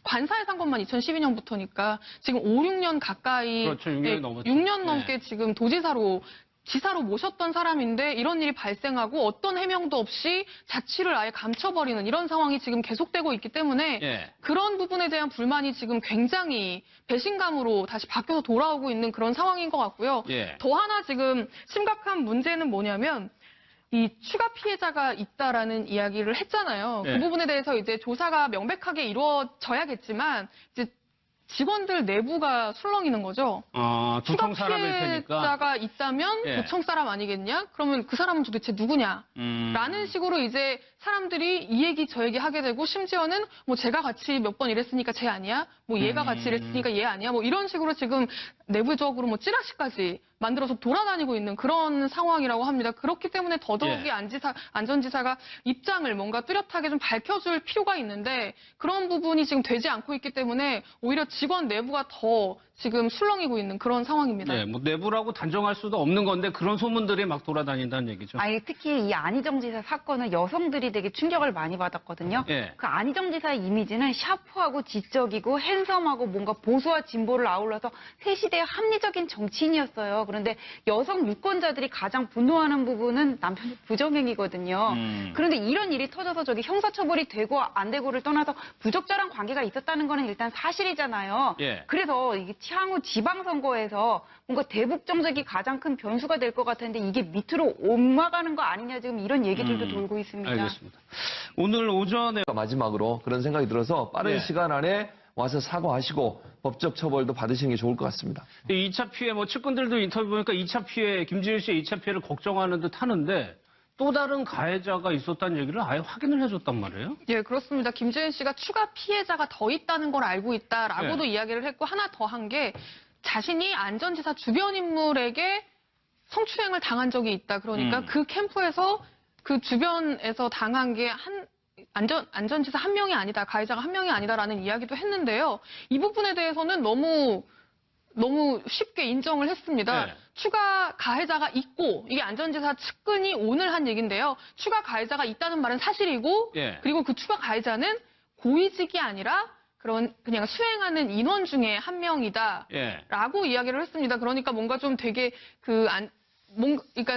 관사에 산 것만 2012년부터니까 지금 5, 6년 가까이 그렇죠. 6년이 넘었죠. 6년 네. 넘게 지금 도지사로 지사로 모셨던 사람인데 이런 일이 발생하고 어떤 해명도 없이 자취를 아예 감춰버리는 이런 상황이 지금 계속되고 있기 때문에 예. 그런 부분에 대한 불만이 지금 굉장히 배신감으로 다시 바뀌어서 돌아오고 있는 그런 상황인 것 같고요. 예. 더 하나 지금 심각한 문제는 뭐냐면 이 추가 피해자가 있다라는 이야기를 했잖아요. 예. 그 부분에 대해서 이제 조사가 명백하게 이루어져야겠지만 이제 직원들 내부가 술렁이는 거죠. 추가 도청 사람일 테니까. 피해자가 있다면 예. 도청 사람 아니겠냐? 그러면 그 사람은 도대체 누구냐? 라는 식으로 이제 사람들이 이 얘기 저 얘기 하게 되고 심지어는 뭐 제가 같이 몇 번 일했으니까 쟤 아니야? 뭐 얘가 같이 일했으니까 얘 아니야? 뭐 이런 식으로 지금 내부적으로 뭐 찌라시까지 만들어서 돌아다니고 있는 그런 상황이라고 합니다. 그렇기 때문에 더더욱이 예. 안전지사가 입장을 뭔가 뚜렷하게 좀 밝혀줄 필요가 있는데 그런 부분이 지금 되지 않고 있기 때문에 오히려 직원 내부가 더 지금 술렁이고 있는 그런 상황입니다. 네, 뭐 내부라고 단정할 수도 없는 건데 그런 소문들이 막 돌아다닌다는 얘기죠. 아니, 특히 이 안희정 지사 사건은 여성들이 되게 충격을 많이 받았거든요. 예. 그 안희정 지사의 이미지는 샤프하고 지적이고 핸섬하고 뭔가 보수와 진보를 아울러서 새 시대의 합리적인 정치인이었어요. 그런데 여성 유권자들이 가장 분노하는 부분은 남편의 부정행위거든요. 그런데 이런 일이 터져서 저기 형사처벌이 되고 안 되고를 떠나서 부적절한 관계가 있었다는 거는 일단 사실이잖아요. 예. 그래서 이게 향후 지방선거에서 뭔가 대북 정책이 가장 큰 변수가 될 것 같은데 이게 밑으로 옮아가는 거 아니냐 지금 이런 얘기들도 돌고 있습니다. 알겠습니다. 오늘 오전에 마지막으로 그런 생각이 들어서 빠른 예. 시간 안에 와서 사과하시고 법적 처벌도 받으시는 게 좋을 것 같습니다. 2차 피해, 뭐 측근들도 인터뷰 보니까 2차 피해, 김지은 씨의 2차 피해를 걱정하는 듯 하는데 또 다른 가해자가 있었다는 얘기를 아예 확인을 해줬단 말이에요? 예, 그렇습니다. 김지은 씨가 추가 피해자가 더 있다는 걸 알고 있다라고도 네. 이야기를 했고 하나 더 한 게 자신이 안전지사 주변 인물에게 성추행을 당한 적이 있다. 그러니까 그 캠프에서 그 주변에서 당한 게 안전지사 한 명이 아니다. 가해자가 한 명이 아니다라는 이야기도 했는데요. 이 부분에 대해서는 너무 쉽게 인정을 했습니다. 네. 추가 가해자가 있고 이게 안전지사 측근이 오늘 한 얘기인데요. 추가 가해자가 있다는 말은 사실이고 예. 그리고 그 추가 가해자는 고위직이 아니라 그냥 수행하는 인원 중에 한 명이다. 예. 라고 이야기를 했습니다. 그러니까 뭔가 좀 되게 그러니까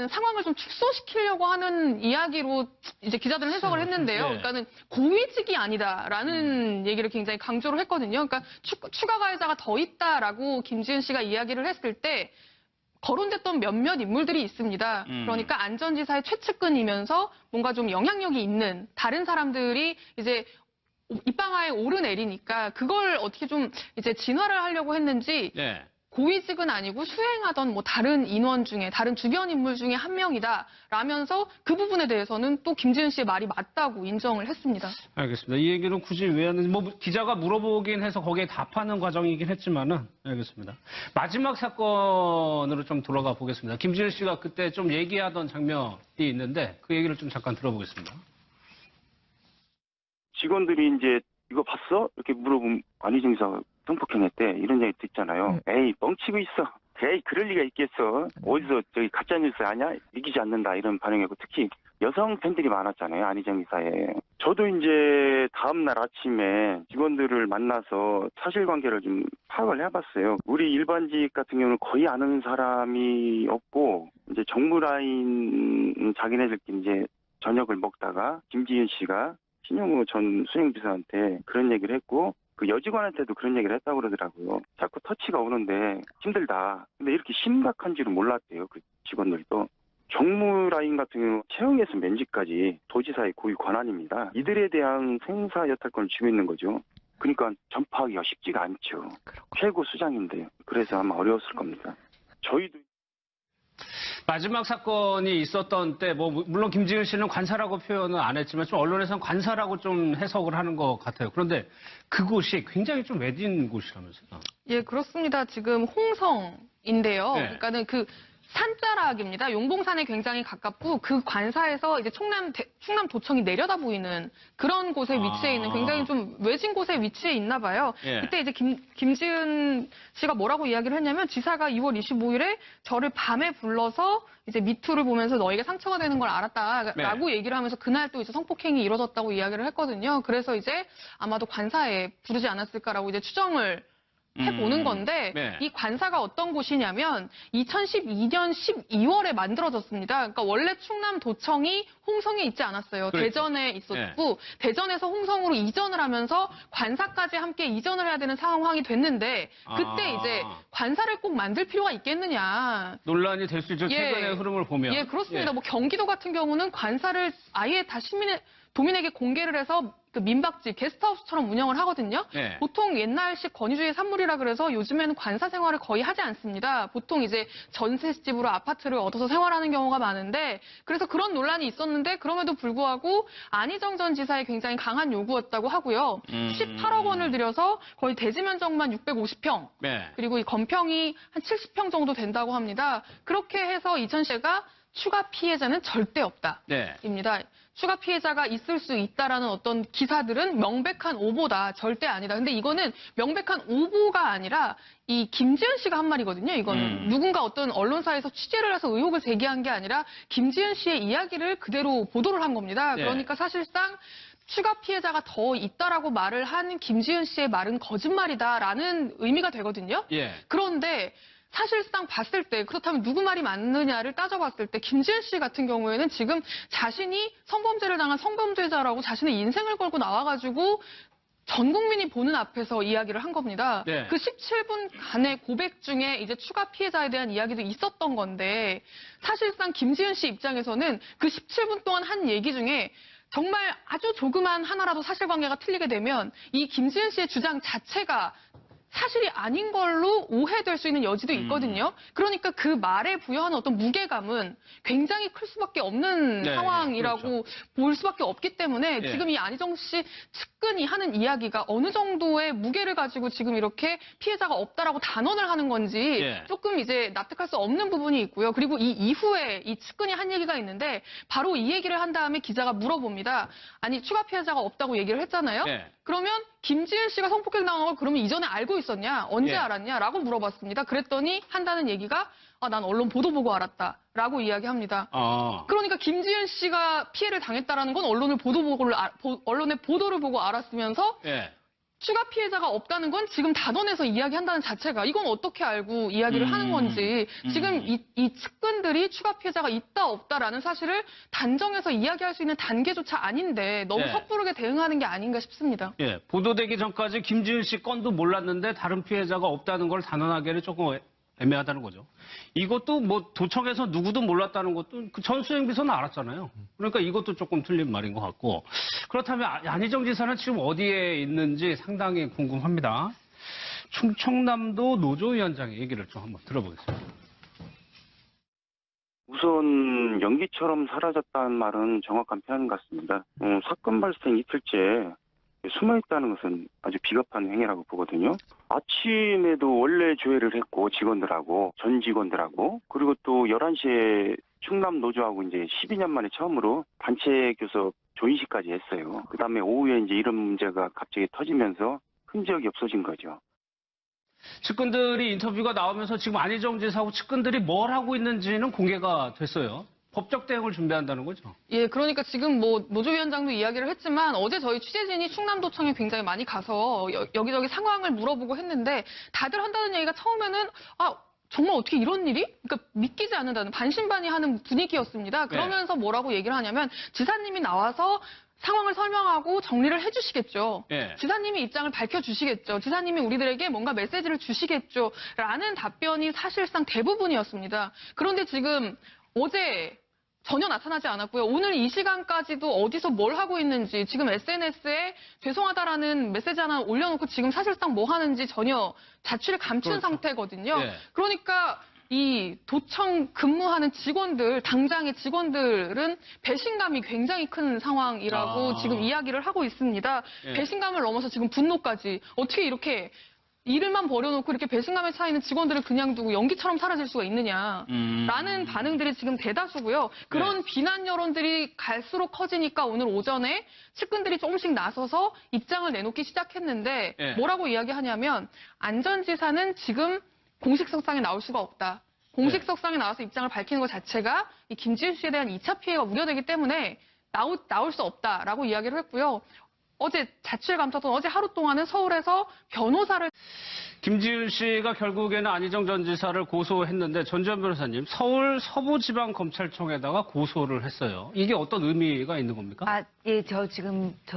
상황을 좀 축소시키려고 하는 이야기로 이제 기자들은 해석을 했는데요. 네. 그러니까는 고위직이 아니다라는 얘기를 굉장히 강조를 했거든요. 그러니까 추가 가해자가 더 있다라고 김지은 씨가 이야기를 했을 때 거론됐던 몇몇 인물들이 있습니다. 그러니까 안전지사의 최측근이면서 뭔가 좀 영향력이 있는 다른 사람들이 이제 입방아에 오르내리니까 그걸 어떻게 좀 이제 진화를 하려고 했는지 예. 고위직은 아니고 수행하던 뭐 다른 인원 중에 다른 주변 인물 중에 한 명이다 라면서 그 부분에 대해서는 또 김지은 씨의 말이 맞다고 인정을 했습니다. 알겠습니다. 이 얘기는 굳이 왜 하는지, 뭐, 기자가 물어보긴 해서 거기에 답하는 과정이긴 했지만은, 알겠습니다. 마지막 사건으로 좀 돌아가 보겠습니다. 김지은 씨가 그때 좀 얘기하던 장면이 있는데, 그 얘기를 좀 잠깐 들어보겠습니다. 직원들이 이제 이거 봤어? 이렇게 물어보면 안희정 지사가 성폭행했대. 이런 얘기 듣잖아요. 에이, 뻥치고 있어. 에이, 그럴 리가 있겠어. 어디서 저기 가짜뉴스 아냐? 믿기지 않는다. 이런 반응이고 특히 여성 팬들이 많았잖아요. 안희정 지사에. 저도 이제 다음날 아침에 직원들을 만나서 사실관계를 좀 파악을 해봤어요. 우리 일반직 같은 경우는 거의 아는 사람이 없고 이제 정무라인 자기네들끼리 이제 저녁을 먹다가 김지은 씨가 신용우 전 수행비서한테 그런 얘기를 했고 그 여직원한테도 그런 얘기를 했다고 그러더라고요. 자꾸 터치가 오는데 힘들다. 근데 이렇게 심각한 줄은 몰랐대요. 그 직원들도. 정무라인 같은 경우 채용에서 면직까지 도지사의 고유 권한입니다. 이들에 대한 생사 여탈권을 쥐고 있는 거죠. 그러니까 전파하기가 쉽지가 않죠. 최고 수장인데 그래서 아마 어려웠을 겁니다. 저희도 마지막 사건이 있었던 때, 뭐, 물론 김지은 씨는 관사라고 표현은 안 했지만, 좀 언론에서는 관사라고 좀 해석을 하는 것 같아요. 그런데 그곳이 굉장히 좀 외진 곳이라면서요. 예, 그렇습니다. 지금 홍성인데요. 네. 그러니까는 그 산자락입니다. 용봉산에 굉장히 가깝고 그 관사에서 이제 충남도청이 내려다 보이는 그런 곳에 위치해 있는 굉장히 좀 외진 곳에 위치해 있나 봐요. 예. 그때 이제 김지은 씨가 뭐라고 이야기를 했냐면 지사가 2월 25일에 저를 밤에 불러서 이제 미투를 보면서 너에게 상처가 되는 걸 알았다라고 얘기를 하면서 그날 또 이제 성폭행이 이뤄졌다고 이야기를 했거든요. 그래서 이제 아마도 관사에 부르지 않았을까라고 이제 추정을 해보는 건데 네. 이 관사가 어떤 곳이냐면 2012년 12월에 만들어졌습니다. 그러니까 원래 충남도청이 홍성에 있지 않았어요. 그렇죠. 대전에 있었고 대전에서 홍성으로 이전을 하면서 관사까지 함께 이전을 해야 되는 상황이 됐는데 그때 이제 관사를 꼭 만들 필요가 있겠느냐. 논란이 될 수 있죠. 예. 최근의 흐름을 보면. 예, 그렇습니다. 예. 뭐 경기도 같은 경우는 관사를 아예 다 도민에게 공개를 해서 그 민박집, 게스트하우스처럼 운영을 하거든요. 네. 보통 옛날식 권위주의 산물이라 그래서 요즘에는 관사 생활을 거의 하지 않습니다. 보통 이제 전셋집으로 아파트를 얻어서 생활하는 경우가 많은데 그래서 그런 논란이 있었는데 그럼에도 불구하고 안희정 전 지사의 굉장히 강한 요구였다고 하고요. 18억 원을 들여서 거의 대지 면적만 650평 네. 그리고 이 건평이 한 70평 정도 된다고 합니다. 그렇게 해서 이천시가 추가 피해자는 절대 없다. 네. 입니다. 추가 피해자가 있을 수 있다라는 어떤 기사들은 명백한 오보다 절대 아니다. 근데 이거는 명백한 오보가 아니라 이 김지은 씨가 한 말이거든요. 이거는 누군가 어떤 언론사에서 취재를 해서 의혹을 제기한 게 아니라 김지은 씨의 이야기를 그대로 보도를 한 겁니다. 네. 그러니까 사실상 추가 피해자가 더 있다라고 말을 한 김지은 씨의 말은 거짓말이다라는 의미가 되거든요. 예. 그런데 사실상 봤을 때 그렇다면 누구 말이 맞느냐를 따져봤을 때 김지은 씨 같은 경우에는 지금 자신이 성범죄를 당한 성범죄자라고 자신의 인생을 걸고 나와가지고 전 국민이 보는 앞에서 이야기를 한 겁니다. 네. 그 17분간의 고백 중에 이제 추가 피해자에 대한 이야기도 있었던 건데 사실상 김지은 씨 입장에서는 그 17분 동안 한 얘기 중에 정말 아주 조그만 하나라도 사실관계가 틀리게 되면 이 김지은 씨의 주장 자체가 사실이 아닌 걸로 오해될 수 있는 여지도 있거든요. 그러니까 그 말에 부여하는 어떤 무게감은 굉장히 클 수밖에 없는 네, 상황이라고 그렇죠. 볼 수밖에 없기 때문에 예. 지금 이 안희정 씨 측근이 하는 이야기가 어느 정도의 무게를 가지고 지금 이렇게 피해자가 없다라고 단언을 하는 건지 예. 조금 이제 납득할 수 없는 부분이 있고요. 그리고 이 이후에 이 측근이 한 얘기가 있는데 바로 이 얘기를 한 다음에 기자가 물어봅니다. 아니 추가 피해자가 없다고 얘기를 했잖아요. 네. 그러면 김지은 씨가 성폭행 당한 걸 그러면 이전에 알고 있었냐? 언제 예. 알았냐?라고 물어봤습니다. 그랬더니 한다는 얘기가 난 언론 보도 보고 알았다라고 이야기합니다. 그러니까 김지은 씨가 피해를 당했다라는 건 언론의 보도를 보고 알았으면서 예. 추가 피해자가 없다는 건 지금 단언해서 이야기한다는 자체가 이건 어떻게 알고 이야기를 하는 건지 지금 이 측근들이 추가 피해자가 있다 없다라는 사실을 단정해서 이야기할 수 있는 단계조차 아닌데 너무 네. 섣부르게 대응하는 게 아닌가 싶습니다. 예. 보도되기 전까지 김지은 씨 건도 몰랐는데 다른 피해자가 없다는 걸 단언하기는 조금 애매하다는 거죠. 이것도 뭐 도청에서 누구도 몰랐다는 것도 그 전수행비서는 알았잖아요. 그러니까 이것도 조금 틀린 말인 것 같고. 그렇다면 안희정 지사는 지금 어디에 있는지 상당히 궁금합니다. 충청남도 노조위원장의 얘기를 좀 한번 들어보겠습니다. 우선 연기처럼 사라졌다는 말은 정확한 표현 같습니다. 사건 발생 이틀째 숨어있다는 것은 아주 비겁한 행위라고 보거든요. 아침에도 원래 조회를 했고 직원들하고 전 직원들하고 그리고 또 11시에 충남 노조하고 이제 12년 만에 처음으로 단체 교섭 조인식까지 했어요. 그다음에 오후에 이제 이런 문제가 갑자기 터지면서 흔적이 없어진 거죠. 측근들이 인터뷰가 나오면서 지금 안희정 지사하고 측근들이 뭘 하고 있는지는 공개가 됐어요. 법적 대응을 준비한다는 거죠. 예, 그러니까 지금 뭐 노조위원장도 이야기를 했지만 어제 저희 취재진이 충남도청에 굉장히 많이 가서 여기저기 상황을 물어보고 했는데 다들 한다는 얘기가 처음에는 정말 어떻게 이런 일이? 그러니까 믿기지 않는다는 반신반의하는 분위기였습니다. 그러면서 뭐라고 얘기를 하냐면 지사님이 나와서 상황을 설명하고 정리를 해주시겠죠. 예. 지사님이 입장을 밝혀주시겠죠. 지사님이 우리들에게 뭔가 메시지를 주시겠죠. 라는 답변이 사실상 대부분이었습니다. 그런데 지금 어제 전혀 나타나지 않았고요. 오늘 이 시간까지도 어디서 뭘 하고 있는지 지금 SNS에 죄송하다라는 메시지 하나 올려놓고 지금 사실상 뭐 하는지 전혀 자취를 감춘 그렇죠. 상태거든요. 예. 그러니까 이 도청 근무하는 직원들, 당장의 직원들은 배신감이 굉장히 큰 상황이라고 지금 이야기를 하고 있습니다. 예. 배신감을 넘어서 지금 분노까지 어떻게 이렇게 일을만 버려놓고 이렇게 배신감에 차 있는 직원들을 그냥 두고 연기처럼 사라질 수가 있느냐라는 반응들이 지금 대다수고요. 그런 비난 여론들이 갈수록 커지니까 오늘 오전에 측근들이 조금씩 나서서 입장을 내놓기 시작했는데 뭐라고 이야기하냐면 안 전 지사는 지금 공식석상에 나올 수가 없다. 공식석상에 나와서 입장을 밝히는 것 자체가 이 김지은 씨에 대한 2차 피해가 우려되기 때문에 나올 수 없다라고 이야기를 했고요. 어제 자취를 감췄던 어제 하루 동안은 서울에서 변호사를 김지은 씨가 결국에는 안희정 전 지사를 고소했는데 전지현 변호사님, 서울 서부지방검찰청에다가 고소를 했어요. 이게 어떤 의미가 있는 겁니까? 예, 저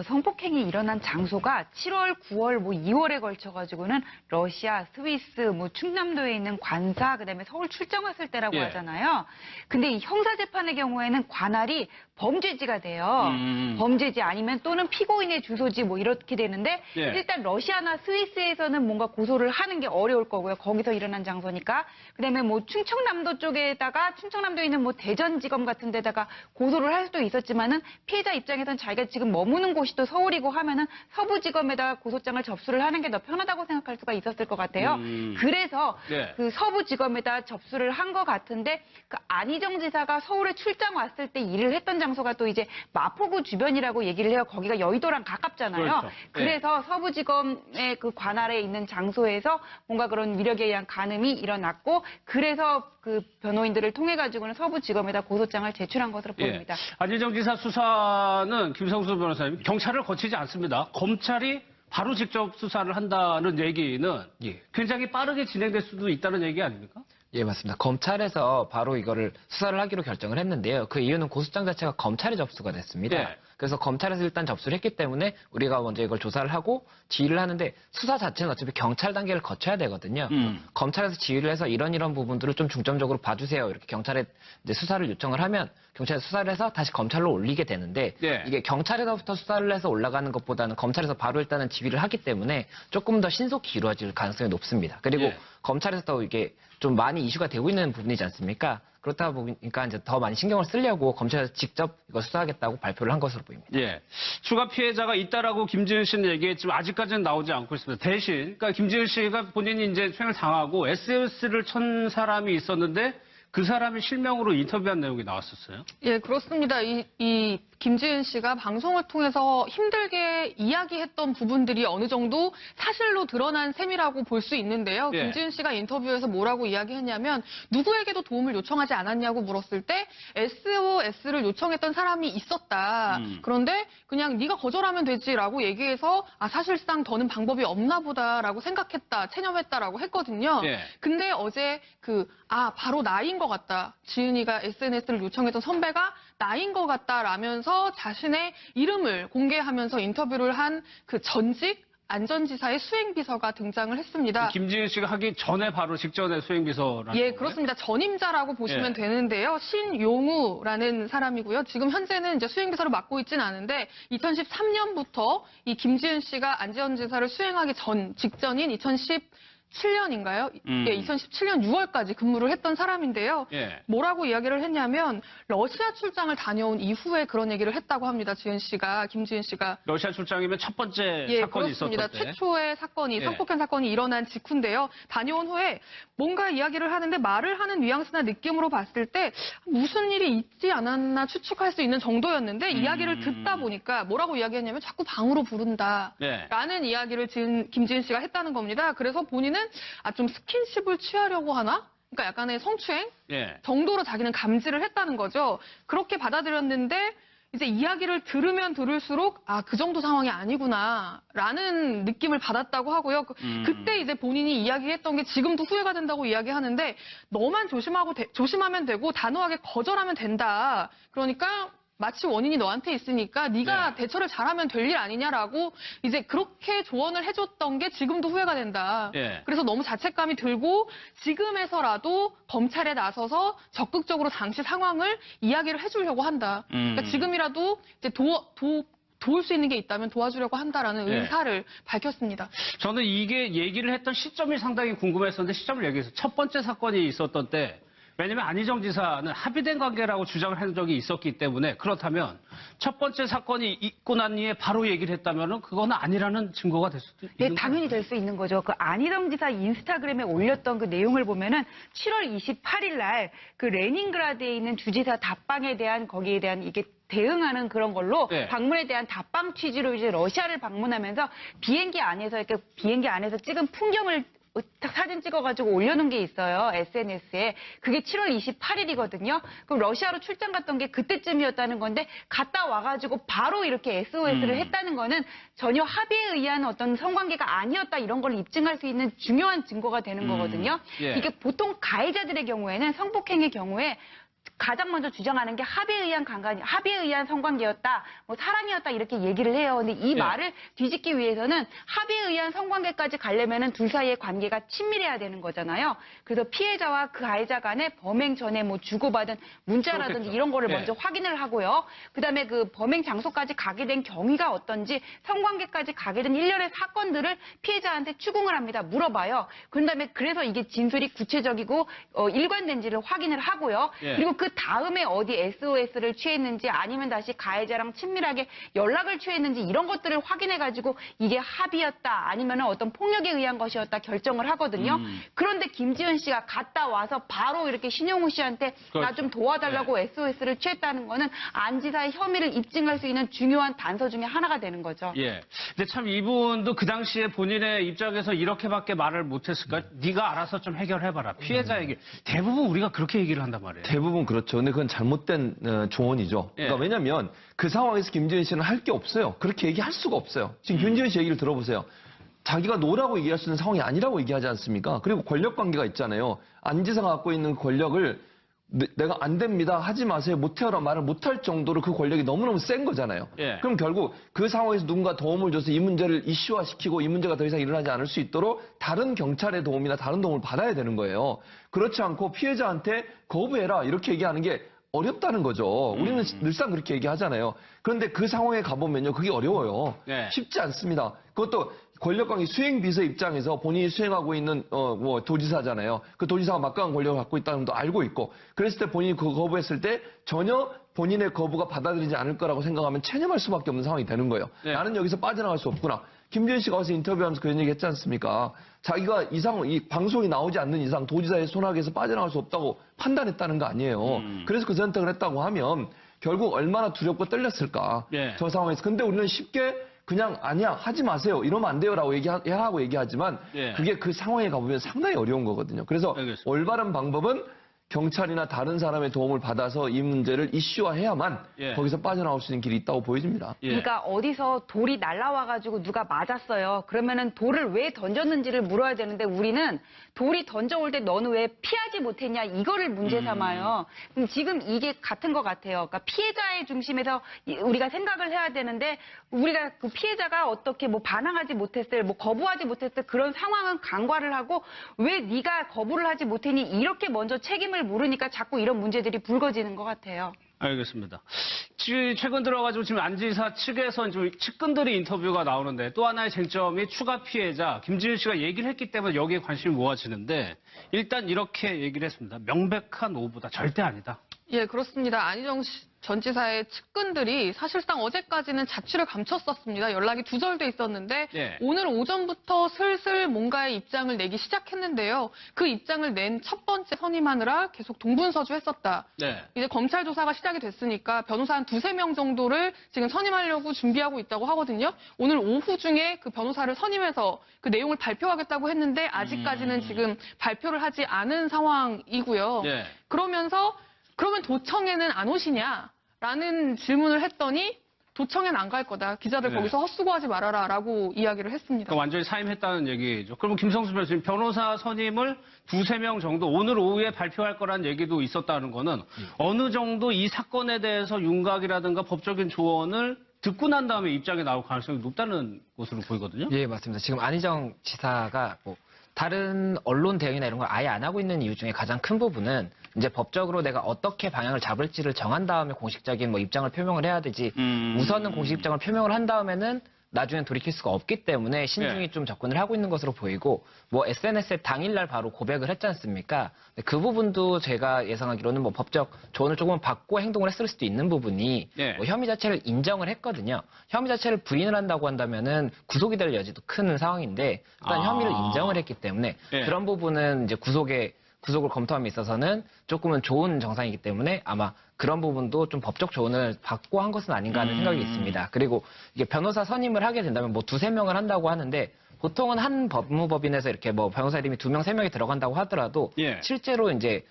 성폭행이 일어난 장소가 7월, 9월, 2월에 걸쳐가지고는 러시아, 스위스, 충남도에 있는 관사, 그다음에 서울 출장 왔을 때라고 예. 하잖아요. 근데 이 형사재판의 경우에는 관할이 범죄지가 돼요. 범죄지 아니면 또는 피고인의 주소지 이렇게 되는데 예. 일단 러시아나 스위스에서는 뭔가 고소를 하는 게 어려울 거고요. 거기서 일어난 장소니까. 그다음에 충청남도 쪽에다가 충청남도에 있는 대전지검 같은 데다가 고소를 할 수도 있었지만은 피해자 입장에선 자기가 지금 머무는 곳이 또 서울이고 하면은 서부지검에다가 고소장을 접수를 하는 게 더 편하다고 생각할 수가 있었을 것 같아요. 그래서 네. 그 서부지검에다 접수를 한 것 같은데 그 안희정 지사가 서울에 출장 왔을 때 일을 했던 장소가 또 이제 마포구 주변이라고 얘기를 해요. 거기가 여의도랑 가깝잖아요. 그렇죠. 네. 그래서 서부지검의 그 관할에 있는 장소에서 뭔가 그런 위력에 의한 간음이 일어났고 그래서 그 변호인들을 통해 가지고는 서부지검에다 고소장을 제출한 것으로 보입니다. 안희정 지사 수사는 김성수 변호사님, 경찰을 거치지 않습니다. 검찰이 바로 직접 수사를 한다는 얘기는 굉장히 빠르게 진행될 수도 있다는 얘기 아닙니까? 예, 맞습니다. 검찰에서 바로 이거를 수사를 하기로 결정을 했는데요. 그 이유는 고소장 자체가 검찰에 접수가 됐습니다. 네. 그래서 검찰에서 일단 접수를 했기 때문에 우리가 먼저 이걸 조사를 하고 지휘를 하는데 수사 자체는 어차피 경찰 단계를 거쳐야 되거든요. 검찰에서 지휘를 해서 이런 부분들을 좀 중점적으로 봐주세요. 이렇게 경찰에 이제 수사를 요청을 하면 경찰에서 수사를 해서 다시 검찰로 올리게 되는데 네. 이게 경찰에서부터 수사를 해서 올라가는 것보다는 검찰에서 바로 일단은 지휘를 하기 때문에 조금 더 신속히 이루어질 가능성이 높습니다. 그리고 예. 검찰에서 또 이게 좀 많이 이슈가 되고 있는 부분이지 않습니까? 그렇다 보니까 이제 더 많이 신경을 쓰려고 검찰에서 직접 이거 수사하겠다고 발표를 한 것으로 보입니다. 예. 추가 피해자가 있다라고 김지은 씨는 얘기했지만 아직까지는 나오지 않고 있습니다. 대신, 그러니까 김지은 씨가 본인이 이제 수행을 당하고 SNS를 천 사람이 있었는데 그 사람이 실명으로 인터뷰한 내용이 나왔었어요. 예, 그렇습니다. 이 김지은 씨가 방송을 통해서 힘들게 이야기했던 부분들이 어느 정도 사실로 드러난 셈이라고 볼 수 있는데요. 예. 김지은 씨가 인터뷰에서 뭐라고 이야기했냐면 누구에게도 도움을 요청하지 않았냐고 물었을 때 SOS를 요청했던 사람이 있었다. 그런데 그냥 네가 거절하면 되지라고 얘기해서 사실상 더는 방법이 없나 보다라고 생각했다. 체념했다라고 했거든요. 예. 근데 어제 바로 나인 것 같다. 지은이가 SNS를 요청했던 선배가 나인 것 같다라면서 자신의 이름을 공개하면서 인터뷰를 한 그 전직 안전지사의 수행비서가 등장을 했습니다. 김지은 씨가 하기 전에 바로 직전에 수행비서라는 예, 거예요? 그렇습니다. 전임자라고 보시면 예. 되는데요. 신용우라는 사람이고요. 지금 현재는 이제 수행비서를 맡고 있지는 않은데 2013년부터 이 김지은 씨가 안전 지사를 수행하기 직전인 2017년인가요? 예, 2017년 6월까지 근무를 했던 사람인데요. 예. 뭐라고 이야기를 했냐면 러시아 출장을 다녀온 이후에 그런 얘기를 했다고 합니다. 김지은 씨가. 러시아 출장이면 첫 번째 예, 사건이 그렇습니다. 있었던 때. 최초의 사건이 예. 성폭행 사건이 일어난 직후인데요. 다녀온 후에 뭔가 이야기를 하는데 말을 하는 뉘앙스나 느낌으로 봤을 때 무슨 일이 있지 않았나 추측할 수 있는 정도였는데 이야기를 듣다 보니까 뭐라고 이야기했냐면 자꾸 방으로 부른다. 예. 라는 이야기를 김지은 씨가 했다는 겁니다. 그래서 본인은 좀 스킨십을 취하려고 하나? 그러니까 약간의 성추행 예. 정도로 자기는 감지를 했다는 거죠. 그렇게 받아들였는데 이제 이야기를 들으면 들을수록 그 정도 상황이 아니구나라는 느낌을 받았다고 하고요. 그때 이제 본인이 이야기했던 게 지금도 후회가 된다고 이야기하는데 너만 조심하면 되고 단호하게 거절하면 된다. 그러니까 마치 원인이 너한테 있으니까 네가 네. 대처를 잘하면 될 일 아니냐라고 이제 그렇게 조언을 해줬던 게 지금도 후회가 된다. 예. 그래서 너무 자책감이 들고 지금에서라도 검찰에 나서서 적극적으로 당시 상황을 이야기를 해주려고 한다. 그러니까 지금이라도 이제 도울 수 있는 게 있다면 도와주려고 한다라는 예. 의사를 밝혔습니다. 저는 이게 얘기를 했던 시점이 상당히 궁금했었는데 시점을 얘기해서 첫 번째 사건이 있었던 때 왜냐면 안희정 지사는 합의된 관계라고 주장을 한 적이 있었기 때문에 그렇다면 첫 번째 사건이 있고 난 뒤에 바로 얘기를 했다면 그건 아니라는 증거가 될 수도 있는 네, 당연히 될 수 있는 거죠. 그 안희정 지사 인스타그램에 올렸던 그 내용을 보면은 7월 28일 날 그 레닌그라드에 있는 주지사 답방에 대한 거기에 대한 이게 대응하는 그런 걸로 네. 방문에 대한 답방 취지로 이제 러시아를 방문하면서 비행기 안에서 찍은 풍경을 딱 사진 찍어가지고 올려놓은 게 있어요. SNS에. 그게 7월 28일이거든요. 그럼 러시아로 출장 갔던 게 그때쯤이었다는 건데 갔다 와가지고 바로 이렇게 SOS를 했다는 거는 전혀 합의에 의한 어떤 성관계가 아니었다 이런 걸 입증할 수 있는 중요한 증거가 되는 거거든요. 예. 이게 보통 가해자들의 경우에는 성폭행의 경우에 가장 먼저 주장하는 게 합의에 의한 합의에 의한 성관계였다, 뭐 사랑이었다 이렇게 얘기를 해요. 근데 이 말을 뒤집기 위해서는 합의에 의한 성관계까지 가려면은 둘 사이의 관계가 친밀해야 되는 거잖아요. 그래서 피해자와 그 가해자 간에 범행 전에 뭐 주고받은 문자라든지 그렇겠죠. 이런 거를 예. 먼저 확인을 하고요. 그다음에 그 범행 장소까지 가게 된 경위가 어떤지, 성관계까지 가게 된 일련의 사건들을 피해자한테 추궁을 합니다. 물어봐요. 그런 다음에 그래서 이게 진술이 구체적이고 일관된지를 확인을 하고요. 예. 그리고 그 다음에 어디 SOS를 취했는지 아니면 다시 가해자랑 친밀하게 연락을 취했는지 이런 것들을 확인해가지고 이게 합의였다 아니면 어떤 폭력에 의한 것이었다 결정을 하거든요. 그런데 김지은 씨가 갔다 와서 바로 이렇게 신용우 씨한테 나 좀 도와달라고 SOS를 취했다는 거는 안 지사의 혐의를 입증할 수 있는 중요한 단서 중에 하나가 되는 거죠. 예. 근데 참 이분도 그 당시에 본인의 입장에서 이렇게밖에 말을 못했을까? 네가 알아서 좀 해결해봐라. 피해자에게. 대부분 우리가 그렇게 얘기를 한단 말이에요. 대부분 그렇죠. 근데 그건 잘못된 조언이죠. 예. 그러니까 왜냐면 그 상황에서 김지은 씨는 할 게 없어요. 그렇게 얘기할 수가 없어요. 지금 윤지은 씨 얘기를 들어보세요. 자기가 노라고 얘기할 수 있는 상황이 아니라고 얘기하지 않습니까? 그리고 권력 관계가 있잖아요. 안지사가 갖고 있는 권력을 내가 안 됩니다. 하지 마세요. 못해요라 말을 못할 정도로 그 권력이 너무너무 센 거잖아요. 예. 그럼 결국 그 상황에서 누군가 도움을 줘서 이 문제를 이슈화시키고 이 문제가 더 이상 일어나지 않을 수 있도록 다른 경찰의 도움이나 다른 도움을 받아야 되는 거예요. 그렇지 않고 피해자한테 거부해라 이렇게 얘기하는 게 어렵다는 거죠. 우리는 늘상 그렇게 얘기하잖아요. 그런데 그 상황에 가보면요. 그게 어려워요. 네. 쉽지 않습니다. 그것도 권력관계 수행비서 입장에서 본인이 수행하고 있는 도지사잖아요. 그 도지사가 막강한 권력을 갖고 있다는 것도 알고 있고 그랬을 때 본인이 그 거부했을 때 전혀 본인의 거부가 받아들이지 않을 거라고 생각하면 체념할 수밖에 없는 상황이 되는 거예요. 네. 나는 여기서 빠져나갈 수 없구나. 김지은 씨가 와서 인터뷰하면서 그런 얘기 했지 않습니까? 자기가 이 방송이 나오지 않는 이상 도지사의 손아귀에서 빠져나갈 수 없다고 판단했다는 거 아니에요. 그래서 그 선택을 했다고 하면 결국 얼마나 두렵고 떨렸을까. 네. 저 상황에서. 근데 우리는 쉽게 그냥 아니야 하지 마세요 이러면 안 돼요라고 얘기하지만 예. 그게 그 상황에 가보면 상당히 어려운 거거든요. 그래서 알겠습니다. 올바른 방법은 경찰이나 다른 사람의 도움을 받아서 이 문제를 이슈화해야만 예. 거기서 빠져나올 수 있는 길이 있다고 보여집니다. 예. 그러니까 어디서 돌이 날라와가지고 누가 맞았어요. 그러면은 돌을 왜 던졌는지를 물어야 되는데 우리는 돌이 던져올 때 너는 왜 피하지 못했냐 이거를 문제 삼아요. 그럼 지금 이게 같은 것 같아요. 그러니까 피해자의 중심에서 우리가 생각을 해야 되는데 우리가 그 피해자가 어떻게 뭐 반항하지 못했을, 뭐 거부하지 못했을 그런 상황은 간과를 하고 왜 네가 거부를 하지 못했니 이렇게 먼저 책임을 물으니까 자꾸 이런 문제들이 불거지는 것 같아요. 알겠습니다. 최근 들어가지고 지금 안지사 측에서 좀 측근들의 인터뷰가 나오는데 또 하나의 쟁점이 추가 피해자 김지은 씨가 얘기를 했기 때문에 여기에 관심이 모아지는데 일단 이렇게 얘기를 했습니다. 명백한 오보다 절대 아니다. 예, 그렇습니다. 안희정 전 지사의 측근들이 사실상 어제까지는 자취를 감췄었습니다. 연락이 두절돼 있었는데 예. 오늘 오전부터 슬슬 뭔가의 입장을 내기 시작했는데요. 그 입장을 낸 첫 번째 선임하느라 계속 동분서주했었다. 네. 이제 검찰 조사가 시작이 됐으니까 변호사 한 2-3명 정도를 지금 선임하려고 준비하고 있다고 하거든요. 오늘 오후 중에 그 변호사를 선임해서 그 내용을 발표하겠다고 했는데 아직까지는 지금 발표를 하지 않은 상황이고요. 예. 그러면서 그러면 도청에는 안 오시냐라는 질문을 했더니 도청에는 안 갈 거다. 기자들 네. 거기서 헛수고하지 말아라라고 이야기를 했습니다. 그러니까 완전히 사임했다는 얘기죠. 그러면 김성수 변호사님 변호사 선임을 2-3명 정도 오늘 오후에 발표할 거라는 얘기도 있었다는 거는 어느 정도 이 사건에 대해서 윤곽이라든가 법적인 조언을 듣고 난 다음에 입장에 나올 가능성이 높다는 것으로 보이거든요. 예, 맞습니다. 지금 안희정 지사가 뭐 다른 언론 대응이나 이런 걸 아예 안 하고 있는 이유 중에 가장 큰 부분은 이제 법적으로 내가 어떻게 방향을 잡을지를 정한 다음에 공식적인 뭐 입장을 표명을 해야 되지 우선은 공식 입장을 표명을 한 다음에는 나중엔 돌이킬 수가 없기 때문에 신중히 네. 좀 접근을 하고 있는 것으로 보이고 뭐 SNS에 당일날 바로 고백을 했지 않습니까? 그 부분도 제가 예상하기로는 뭐 법적 조언을 조금 받고 행동을 했을 수도 있는 부분이 네. 뭐 혐의 자체를 인정을 했거든요. 혐의 자체를 부인을 한다고 한다면은 구속이 될 여지도 큰 상황인데 일단 혐의를 인정을 했기 때문에 네. 그런 부분은 이제 구속에 구속을 검토함에 있어서는 조금은 좋은 정상이기 때문에 아마 그런 부분도 좀 법적 조언을 받고 한 것은 아닌가 하는 생각이 있습니다. 그리고 이게 변호사 선임을 하게 된다면 뭐 2-3명을 한다고 하는데 보통은 한 법무법인에서 이렇게 뭐 변호사 이름이 2명, 3명이 들어간다고 하더라도 예. 실제로 이제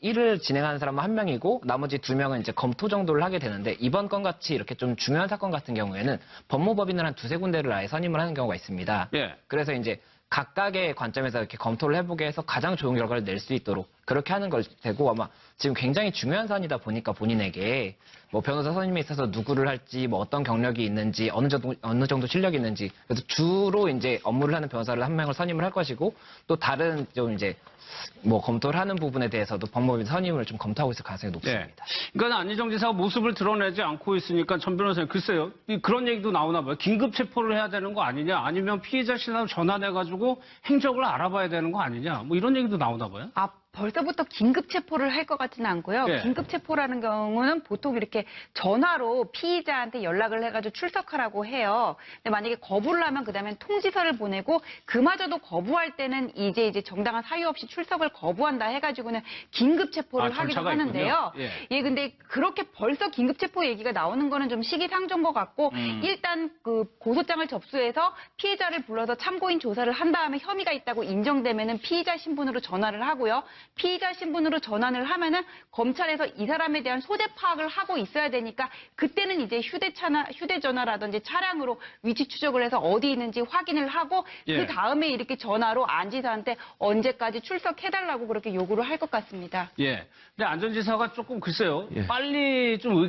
일을 진행하는 사람은 1명이고 나머지 2명은 이제 검토 정도를 하게 되는데 이번 건 같이 이렇게 좀 중요한 사건 같은 경우에는 법무법인을 한 2-3군데를 아예 선임을 하는 경우가 있습니다. 예. 그래서 이제 각각의 관점에서 이렇게 검토를 해보게 해서 가장 좋은 결과를 낼 수 있도록 그렇게 하는 걸 되고 아마 지금 굉장히 중요한 사안이다 보니까 본인에게 뭐 변호사 선임에 있어서 누구를 할지 뭐 어떤 경력이 있는지 어느 정도 실력이 있는지 그래서 주로 이제 업무를 하는 변호사를 1명을 선임을 할 것이고 또 다른 좀 이제 뭐 검토를 하는 부분에 대해서도 법무법인 선임을 좀 검토하고 있을 가능성이 높습니다. 그러니까 안희정 지사가 모습을 드러내지 않고 있으니까 전 변호사님 글쎄요. 그런 얘기도 나오나 봐요. 긴급 체포를 해야 되는 거 아니냐 아니면 피해자 신상 전환해가지고 행적을 알아봐야 되는 거 아니냐 뭐 이런 얘기도 나오나 봐요. 벌써부터 긴급 체포를 할 것 같지는 않고요. 예. 긴급 체포라는 경우는 보통 이렇게 전화로 피의자한테 연락을 해가지고 출석하라고 해요. 근데 만약에 거부를 하면 그다음에 통지서를 보내고 그마저도 거부할 때는 이제 정당한 사유 없이 출석을 거부한다 해가지고는 긴급 체포를 하기도 절차가 하는데요. 있군요. 예, 근데 그렇게 벌써 긴급 체포 얘기가 나오는 거는 좀 시기상조인 것 같고 일단 그 고소장을 접수해서 피해자를 불러서 참고인 조사를 한 다음에 혐의가 있다고 인정되면은 피의자 신분으로 전화를 하고요. 피의자 신분으로 전환을 하면은 검찰에서 이 사람에 대한 소재 파악을 하고 있어야 되니까 그때는 이제 휴대전화라든지 차량으로 위치 추적을 해서 어디 있는지 확인을 하고 예. 그 다음에 이렇게 전화로 안 지사한테 언제까지 출석해달라고 그렇게 요구를 할 것 같습니다. 예. 근데 안 전 지사가 조금 글쎄요. 예. 빨리 좀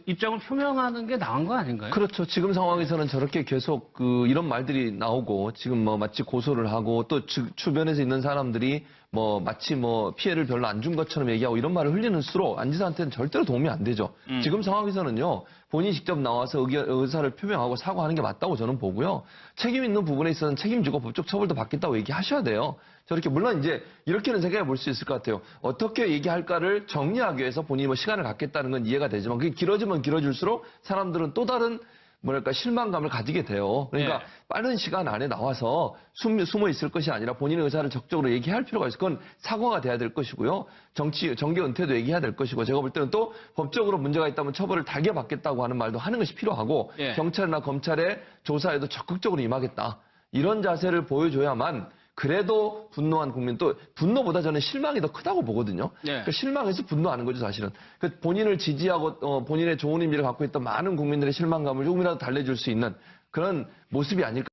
입장을 표명하는 게 나은 거 아닌가요? 그렇죠. 지금 상황에서는 저렇게 계속 이런 말들이 나오고 지금 뭐 마치 고소를 하고 또 주변에서 있는 사람들이 뭐 마치 뭐 피해를 별로 안 준 것처럼 얘기하고 이런 말을 흘리는수록 안 지사한테는 절대로 도움이 안 되죠. 지금 상황에서는요. 본인이 직접 나와서 의사를 표명하고 사과하는 게 맞다고 저는 보고요. 책임 있는 부분에 있어서는 책임지고 법적 처벌도 받겠다고 얘기하셔야 돼요. 저렇게 물론 이제 이렇게는 생각해 볼 수 있을 것 같아요. 어떻게 얘기할까를 정리하기 위해서 본인이 뭐 시간을 갖겠다는 건 이해가 되지만 그게 길어지면 길어질수록 사람들은 또 다른 뭐랄까 실망감을 가지게 돼요. 그러니까 예. 빠른 시간 안에 나와서 숨어 있을 것이 아니라 본인의 의사를 적극적으로 얘기할 필요가 있을 건 사과가 돼야 될 것이고요. 정계 은퇴도 얘기해야 될 것이고 제가 볼 때는 또 법적으로 문제가 있다면 처벌을 달게 받겠다고 하는 말도 하는 것이 필요하고 예. 경찰이나 검찰의 조사에도 적극적으로 임하겠다. 이런 자세를 보여줘야만 그래도 분노한 국민 또 분노보다 저는 실망이 더 크다고 보거든요. 예. 그러니까 실망해서 분노하는 거죠 사실은. 그 본인을 지지하고 본인의 좋은 의미를 갖고 있던 많은 국민들의 실망감을 조금이라도 달래줄 수 있는 그런 모습이 아닐까.